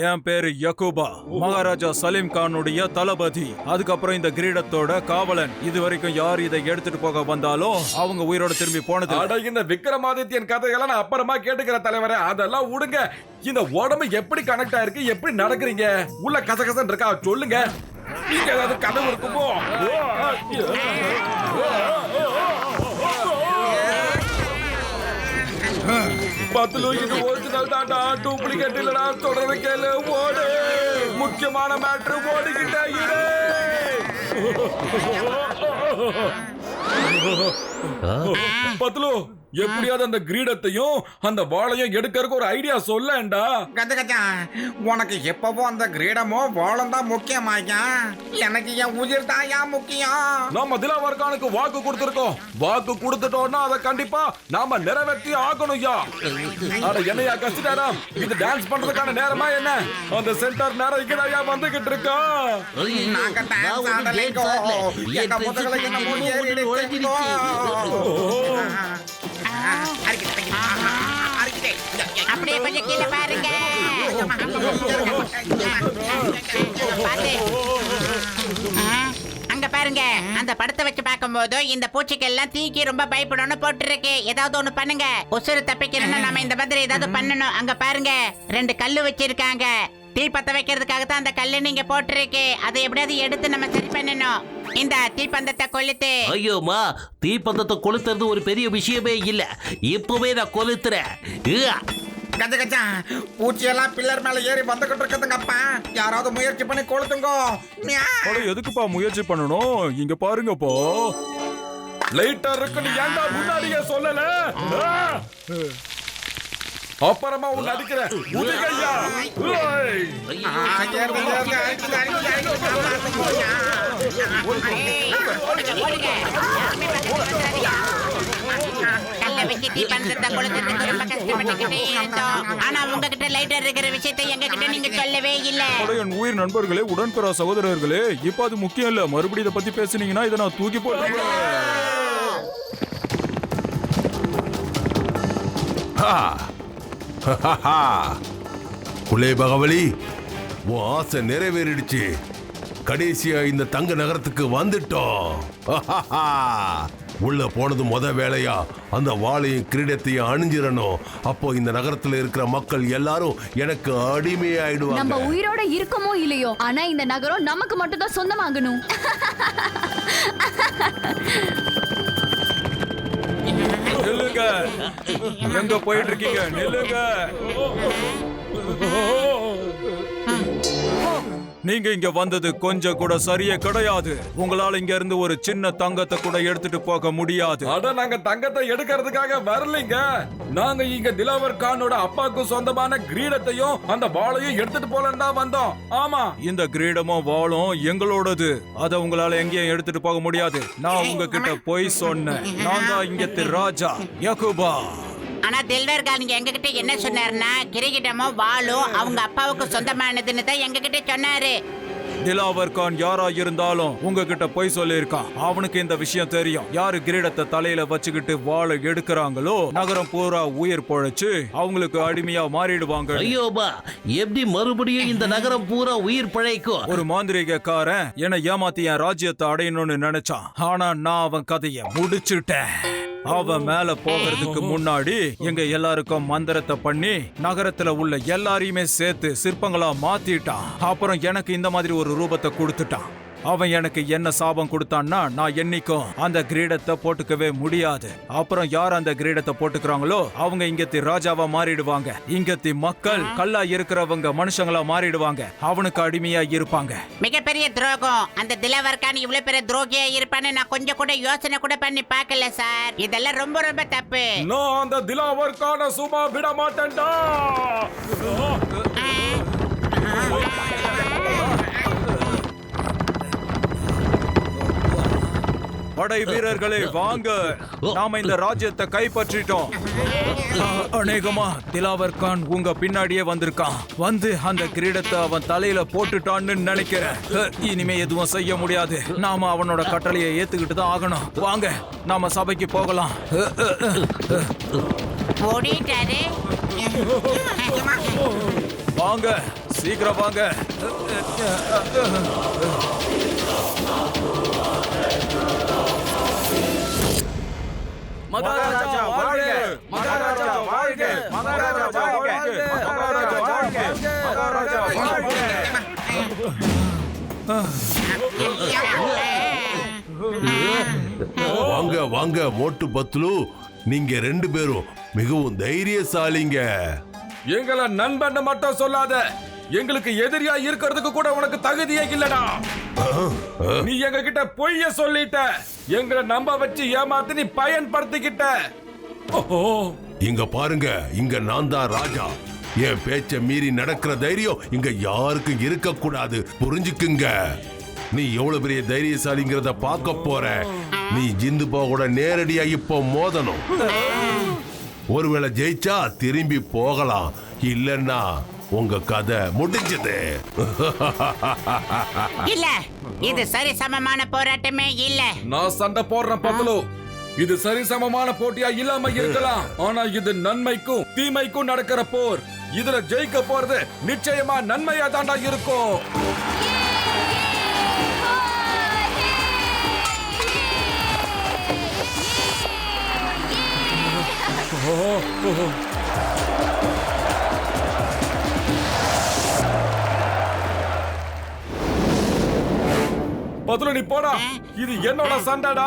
என் பேரு யக்கூபா, மகாராஜா சலீம் கானுடைய தளபதி. அதுக்கப்புறம் இந்த கிரீடத்தோட காவலன். இது வரைக்கும் யார் இதை எடுத்துட்டு போக வந்தாலும் அவங்க உயிரோட திரும்பி போனது. அட இந்த விக்ரமாதித்யன் கதைகளை நான் அப்புறமா கேட்டுக்கிற தலைவரே, அதெல்லாம் விடுங்க. இந்த உடம்பு எப்படி கனெக்ட் ஆயிருக்கு, எப்படி நடக்கிறீங்க? உள்ள கசகசன்னு இருக்கா சொல்லுங்க. நீங்க ஏதாவது கனவு இருக்குமோ? பத்துல இது ஒரிஜினல் தாண்டா, டூப்ளிகேட் இல்லடா. தொடர்ந்து கேளு, ஓடு. முக்கியமான மேட்ரு ஓடிக்கிட்டே இரு. பத்லு, எப்படியாவது அந்த கிரீடத்தையும் அந்த வாளையும் எடுக்கிறதுக்கு ஒரு ஐடியா சொல்லேன்டா. கஜ கஜா, உனக்கு எப்பவோ அந்த கிரீடமோ வாழும் தான் முக்கியமாயா? எனக்கு என் உயிர் தாயா முக்கியம். நாம திலாவர் கானுக்கு வாக்கு கொடுத்திருக்கோம். வாக்கு கொடுத்துட்டோம்னா அதை கண்டிப்பா நாம நிறைவேற்றி ஆகணும்யா. அட என்னையா கஷ்டாராம், இது டான்ஸ் பண்றதுக்கான நேரமா என்ன? அந்த சென்டர் நேரம் இங்கதான் வந்துகிட்டு இருக்கா. நாங்க டான்ஸ் ஆடலைங்கோ. எங்க முதுகுல என்னமோ ஏறிடுச்சுங்கோ. அப்படியே கொஞ்சம் கீழே பாருங்க. அங்க பாருங்க, அந்த படத்தை வச்சு பார்க்கும்போது இந்த பூச்சிக்கெல்லாம் தீக்கி ரொம்ப பயப்படணும்னு போட்டுருக்கு. ஏதாவது ஒண்ணு பண்ணுங்க. உசுறு தப்பிக்கணும்னா நாம இந்த மாதிரி ஏதாவது பண்ணணும். அங்க பாருங்க, 2 கல்லு வச்சிருக்காங்க. தீ பத்த வைக்கிறதுக்காக தான் அந்த கல்லு நீங்க போட்டிருக்கு. அதை எப்படியாவது எடுத்து நம்ம சரி பண்ணணும். இந்த தீப்பந்தத்தை கொளுத்து. ஐயோமா, தீப்பந்தத்தை கொளுத்துறது ஒரு பெரிய விஷயமே இல்ல. இப்பவே நான் கொளுத்துறேன். கஜ கஜா, பூச்சியெல்லாம் பில்லர் மேல ஏறி வந்துகிட்டு இருக்குதுங்கப்பா. யாராவது முயற்சி பண்ணி கொளுத்துங்கோ. எதுக்குப்பா முயற்சி பண்ணணும்? இங்க பாருங்கப்பா. லைட்டர் இருக்குன்னு ஏன்டா முன்னாடியே சொல்லல? அப்புறமா உன்னை அடிக்கிறேன். உதகையா. கல்லை வச்சு பண்றத கொளுத்துறதுக்கு ரொம்ப கஷ்டப்பட்டுக்கிட்டே இருந்தோம். ஆனா உங்ககிட்ட லைட்டர் இருக்கிற விஷயத்தை எங்ககிட்ட நீங்க சொல்லவே இல்ல. என் உயிர் நண்பர்களே, உடன்பிறா சகோதரர்களே, இப்ப அது முக்கியம் இல்ல. மறுபடியும் இதை பத்தி பேசுனீங்கன்னா இதை நான் தூக்கி போடுறேன். குலே பகவலி, உன் ஆசை நிறைவேறிடுச்சு. கடைசியா இந்த தங்க நகரத்துக்கு வந்துட்டோம். உள்ள போனது முத வேலையா அந்த வாளையும் கிரீடத்தையும் அணிஞ்சிடணும். அப்போ இந்த நகரத்துல இருக்கிற மக்கள் எல்லாரும் எனக்கு அடிமையாயிடுவாங்க. நம்ம உயிரோட இருக்கமோ இல்லையோ, ஆனா இந்த நகரம் நமக்கு மட்டும் தான் சொந்தமாகணும். நில்லுங்க, எங்க போயிட்டு இருக்கீங்க? நில்லுங்க. நீங்க இங்க வந்தது கொஞ்சம் கூட சரியே கிடையாது. உங்களால இங்க இருந்து ஒரு சின்ன தங்கத்தை கூட எடுத்துட்டு போக முடியாது. அட, நாங்க தங்கத்தை எடுக்கிறதுக்காக வரலைங்க. நாங்க இங்க திலாவர் கானோட அப்பாவுக்கு சொந்தமான கிரீடத்தையும் அந்த வாளையும் எடுத்துட்டு போலன்னு தான் வந்தோம். ஆமா, இந்த கிரீடமும் வாளும் எங்களோடது. அத உங்களால எங்கேயும் எடுத்துட்டு போக முடியாது. நான் உங்ககிட்ட போய் சொன்னேன். நான் தான் இங்க ராஜா யகுபா. ஆனா தில்வர் கான் எங்க கிட்ட என்ன சொன்னாருன்னா, கிரிகிட்டமும் வாளும் அவங்க அப்பாவுக்கு சொந்தமானதுன்னு தான் எங்க கிட்ட சொன்னாரு. திலாவர் கான் யாரா இருந்தாலும் உங்ககிட்ட போய் சொல்லியிருக்கான். அவனுக்கு இந்த விஷயம் தெரியும். யாரு கிரீடத்தை தலையில வச்சுக்கிட்டு வாளை எடுக்கிறாங்களோ நகரம் பூரா உயிர் பொழைச்சு அவங்களுக்கு அடிமையா மாறிடுவாங்க. ஐயோபா, எப்படி மறுபடியும் இந்த நகரம் பூரா உயிர் பிழைக்கும்? ஒரு மாந்திரிகக்காரன் என்னை ஏமாத்தி என் ராஜ்யத்தை அடையணும்னு நினைச்சான். ஆனா நான் அவன் கதையை முடிச்சுட்டேன். அவன் மேல போகிறதுக்கு முன்னாடி எங்க எல்லாருக்கும் மந்திரத்தை பண்ணி நகரத்துல உள்ள எல்லாரையுமே சேர்த்து சிற்பங்களா மாத்திட்டான். அப்புறம் எனக்கு இந்த மாதிரி ஒரு ரூபத்தை கொடுத்துட்டான். அவன் எனக்கு என்ன சாபம் கொடுத்தான்னா, நான் என்னைக்கும் அந்த கிரீடத்தை போட்டுக்கவே முடியாது. அப்புறம் யார் அந்த கிரீடத்தை போட்டுக்கிறாங்களோ அவங்க இங்கத்தி ராஜாவா மாறிடுவாங்க. இங்கத்தி மக்கள் கல்லா இருக்கிறவங்க மனுஷங்களா மாறிடுவாங்க. அவனுக்கு அடிமையா இருப்பாங்க. மிகப்பெரிய துரோகம். அந்த திலாவர் கான் இவ்வளவு பெரிய துரோகியா இருப்பான்னு நான் கொஞ்சம் கூட யோசனை கூட பண்ணி பார்க்கல சார். இதெல்லாம் ரொம்ப ரொம்ப தப்பு. நான் அந்த திலாவர் கான சும்மா விட மாட்டேன்டா. படை வீரர்களே வாங்க, நாம இந்த ராஜ்யத்தை கைப்பற்றிட்டோம். அநேகமா திலாவர் கான் உங்க பின்னாடியே வந்திருக்கான். வந்து அந்த கிரீடத்தை அவன் தலையில போட்டுட்டான்னு நினைக்கிறேன். இனிமே எதுவும் செய்ய முடியாது. நாம அவனோட கட்டளையை ஏத்துக்கிட்டு தான் ஆகணும். வாங்க, நாம சபைக்கு போகலாம். வாங்க, சீக்கிரம் வாங்க. மகாராஜா வாழ்க! மகாராஜா வாழ்க! மகாராஜா வாழ்க! மகாராஜா வாழ்க! மகாராஜா வாழ்க! வாங்க வாங்க மோட்டு பத்லு, நீங்க ரெண்டு பேரும் மிகவும் தைரியசாலிங்க. எங்களை நண்பன் மட்டும் சொல்லாத. எங்களுக்கு எதிரியா இருக்கிறதுக்கு கூட உனக்கு தகுதியே இல்லடா. நீ எங்க கிட்ட பொய்ய சொல்லிட்ட. எங்களை நம்ப வச்சு ஏமாத்தி நீ பயன்படுத்திக்கிட்ட. இங்க பாருங்க, இங்க நான் தான் ராஜா. என் பேச்ச மீறி நடக்கிற தைரியம் இங்க யாருக்கும் இருக்க கூடாது. புரிஞ்சுக்குங்க. நீ எவ்வளவு பெரிய தைரியசாலிங்கிறத பார்க்க போற. நீ ஜிந்துபா கூட நேரடியா இப்போ மோதணும். ஒருவேளை ஜெயிச்சா திரும்பி போகலாம், இல்லன்னா உங்க கதை முடிஞ்சது. இல்ல, இது சரி சமமான போராட்டமே இல்ல. நான் சண்டை போடுறேன் பத்லு. இது சரிசமமான போட்டியா இல்லாம இருக்கலாம். ஆனா இது நன்மைக்கும் தீமைக்கும் நடக்கிற போர். இதுல ஜெயிக்க போறது நிச்சயமா நன்மையா தாண்டா இருக்கும். பத்லு, நீ போடா. இது என்னோட சண்டைடா.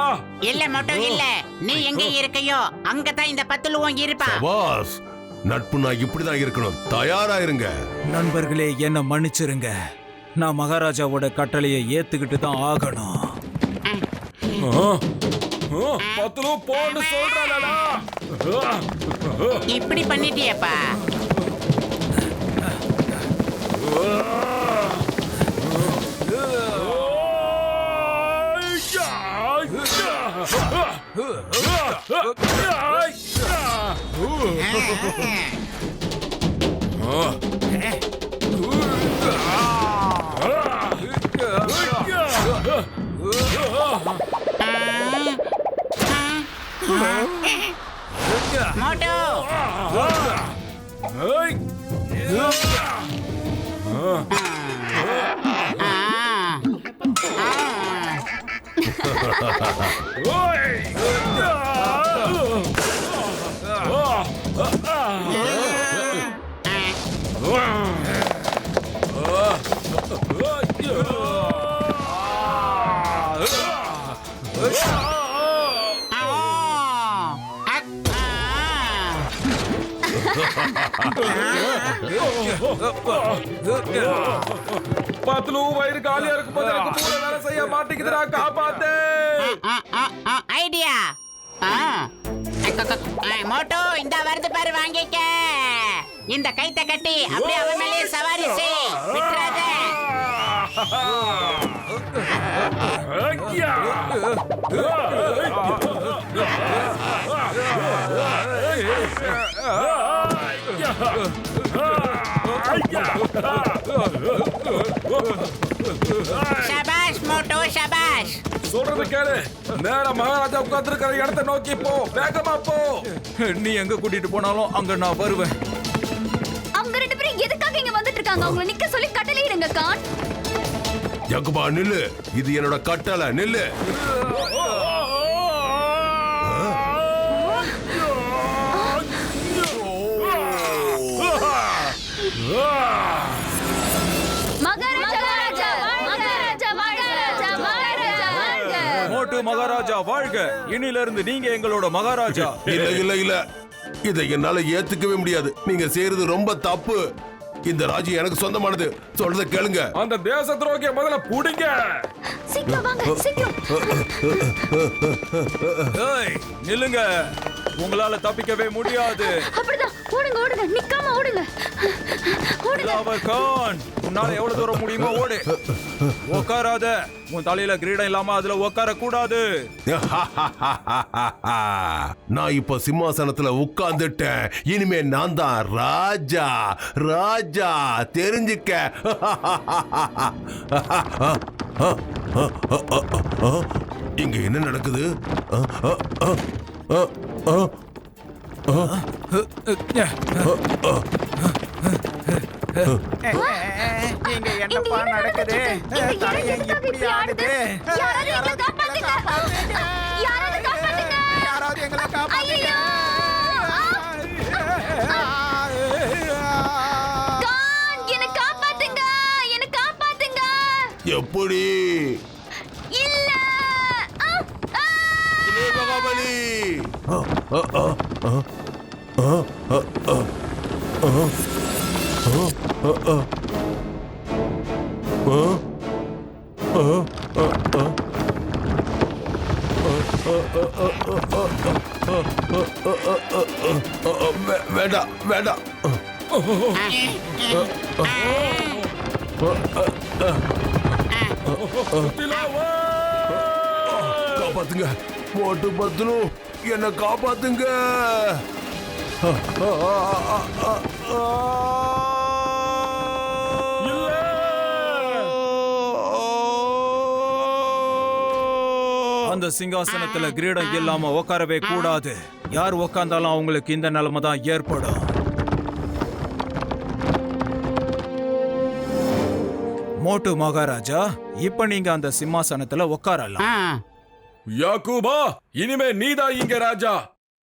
இல்ல மட்டும் இல்ல, நீ எங்க இருக்கையோ அங்கதான் இந்த பத்துலுவும் இருப்பான். பாஸ், நட்புனா இப்படிதான் இருக்கணும். தயாரா இருங்க. நண்பர்களே, என்ன மன்னிச்சிருங்க. நான் மகாராஜாவோட கட்டளையை ஏத்துக்கிட்டு தான் ஆகணும். பத்லு போன்னு சொல்றடா. இப்படி பண்ணிட்டியப்பா. மோட்டு பத்லு வயிறு காலியா இருக்கும் போது எனக்கு மூளை வேலை செய்ய மாட்டேங்குதுடா, காப்பாத்து. ஐடியா. மோட்டோ இந்த வருது பாரு, வாங்கிக்க. இந்த கைத்த கட்டி அப்படியே அவன் மேலே சவாரி செய், விட்டுறாத. ஷபாஷ் மோட்டோ, ஷபாஷ். சொல்றது கேளு. நேரா மகாராஜா உட்கார்ந்திருக்கிற இடத்தை நோக்கி போ, வேகமா போ. நீ எங்க கூட்டிட்டு போனாலும் அங்க நான் வருவேன். அவங்க ரெண்டு பேரும் எதுக்காக இங்க வந்துட்டு இருக்காங்க? அவங்கள நிக்க சொல்லி கட்டளையிடுங்க கான். ஜக்குபா நில்லு, இது என்னோட கட்டளை, நில்லு. மோட்டு மகாராஜா வாழ்க. இனில இருந்து நீங்க எங்களோட மகாராஜா. இல்ல இல்ல இல்ல, இதை என்னால ஏத்துக்கவே முடியாது. நீங்க செய்யறது ரொம்ப தப்பு. இந்த ராஜ்யம் எனக்கு சொந்தமானது. சொல்றத கேளுங்க. அந்த தேச துரோகிய முதல்ல புடிங்க. சீக்கிரம் வாங்க, சீக்கிரம். ஏய் நில்லுங்க, உங்களால தப்பிக்கவே முடியாது. அப்படிதான், ஓடுங்க ஓடுங்க, நிக்காம ஓடுங்க. திலாவர் கான், உன்னால எவ்வளவு தூரம் முடியுமோ ஓடு. உட்காராத. உன் தலையில கிரீடம் இல்லாம அதுல உட்கார கூடாது. நான் இப்ப சிம்மாசனத்துல உட்கார்ந்துட்டேன். இனிமே நான் தான் ராஜா. ராஜா தெரிஞ்சுக்க. இங்க என்ன நடக்குது? இங்க என்னப்பா நடக்குது? தலையை இப்படி ஆடுது. யாராவது எங்களை காப்பாத்துங்க. எப்படி? இல்ல. மகாபலி. வேண்டாம் வேண்டாம். காப்பாத்துங்க, மோட்டு பத்லு, என்ன காப்பாத்துங்க. அந்த சிங்காசனத்துல கிரீடம் இல்லாம உட்காரவே கூடாது. யார் உட்கார்ந்தாலும் அவங்களுக்கு இந்த நிலைமை தான் ஏற்படும். மோட்டு மகாராஜா, இப்ப நீங்க அந்த சிம்மாசனத்துல உட்காரலாம். யாக்கூபா, இனிமே நீதான் இங்க ராஜா.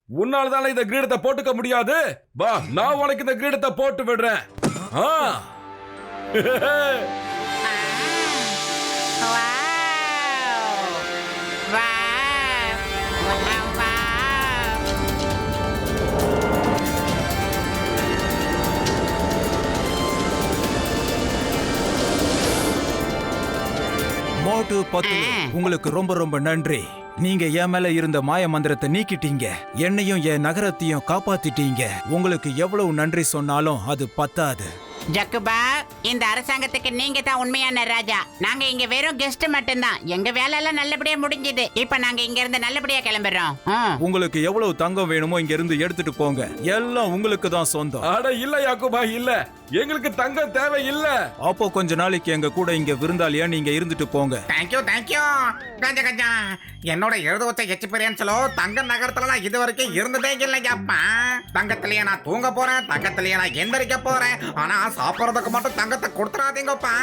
உன்னால தானே இந்த கிரீடத்தை போட்டுக்க முடியாது. வா, நான் உனக்கு இந்த கிரீடத்தை போட்டு விடுறேன். மோட்டு பத்லு, உங்களுக்கு ரொம்ப ரொம்ப நன்றி. நீங்க என் மேல இருந்த மாய மந்திரத்தை நீக்கிட்டீங்க. என்னையும் என் நகரத்தையும் காப்பாத்திட்டீங்க. உங்களுக்கு எவ்வளவு நன்றி சொன்னாலும் அது பத்தாது. ஜக்குபா, இந்த அரசாங்கத்துக்கு நீங்க தான் உண்மையான ராஜா. நாங்க இங்க வெறும் கெஸ்ட் மட்டும்தான். எங்க வேலை எல்லாம் நல்லபடியா முடிஞ்சது. இப்ப நாங்க இங்க இருந்து நல்லபடியா கிளம்பிடுறோம். உங்களுக்கு எவ்வளவு தங்கம் வேணுமோ இங்க இருந்து எடுத்துட்டு போங்க. எல்லாம் உங்களுக்கு தான் சொந்தம். அட இல்ல யாக்குபா, இல்ல, எங்களுக்கு தங்கம் தேவை இல்ல. அப்போ கொஞ்ச நாளைக்கு எங்க கூட இங்க விருந்தாளியா நீங்க இருந்துட்டு போங்க. தேங்க்யூ தேங்க்யூ கஞ்சா கஞ்சா. என்னோட எழுத வச்ச எக்ஸ்பீரியன்ஸ்ல தங்க நகரத்துல நான் இது வரைக்கும் இருந்ததே இல்லையாப்பா. தங்கத்திலேயே நான் தூங்க போறேன், தங்கத்திலேயே நான் எந்திரிக்க போறேன். ஆனா சாப்பிடறதுக்கு மட்டும் தங்கத்தை கொடுத்துறாதீங்கப்பா.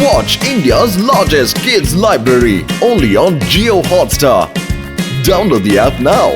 Watch India's largest kids library only on Jio Hotstar. Download the app now.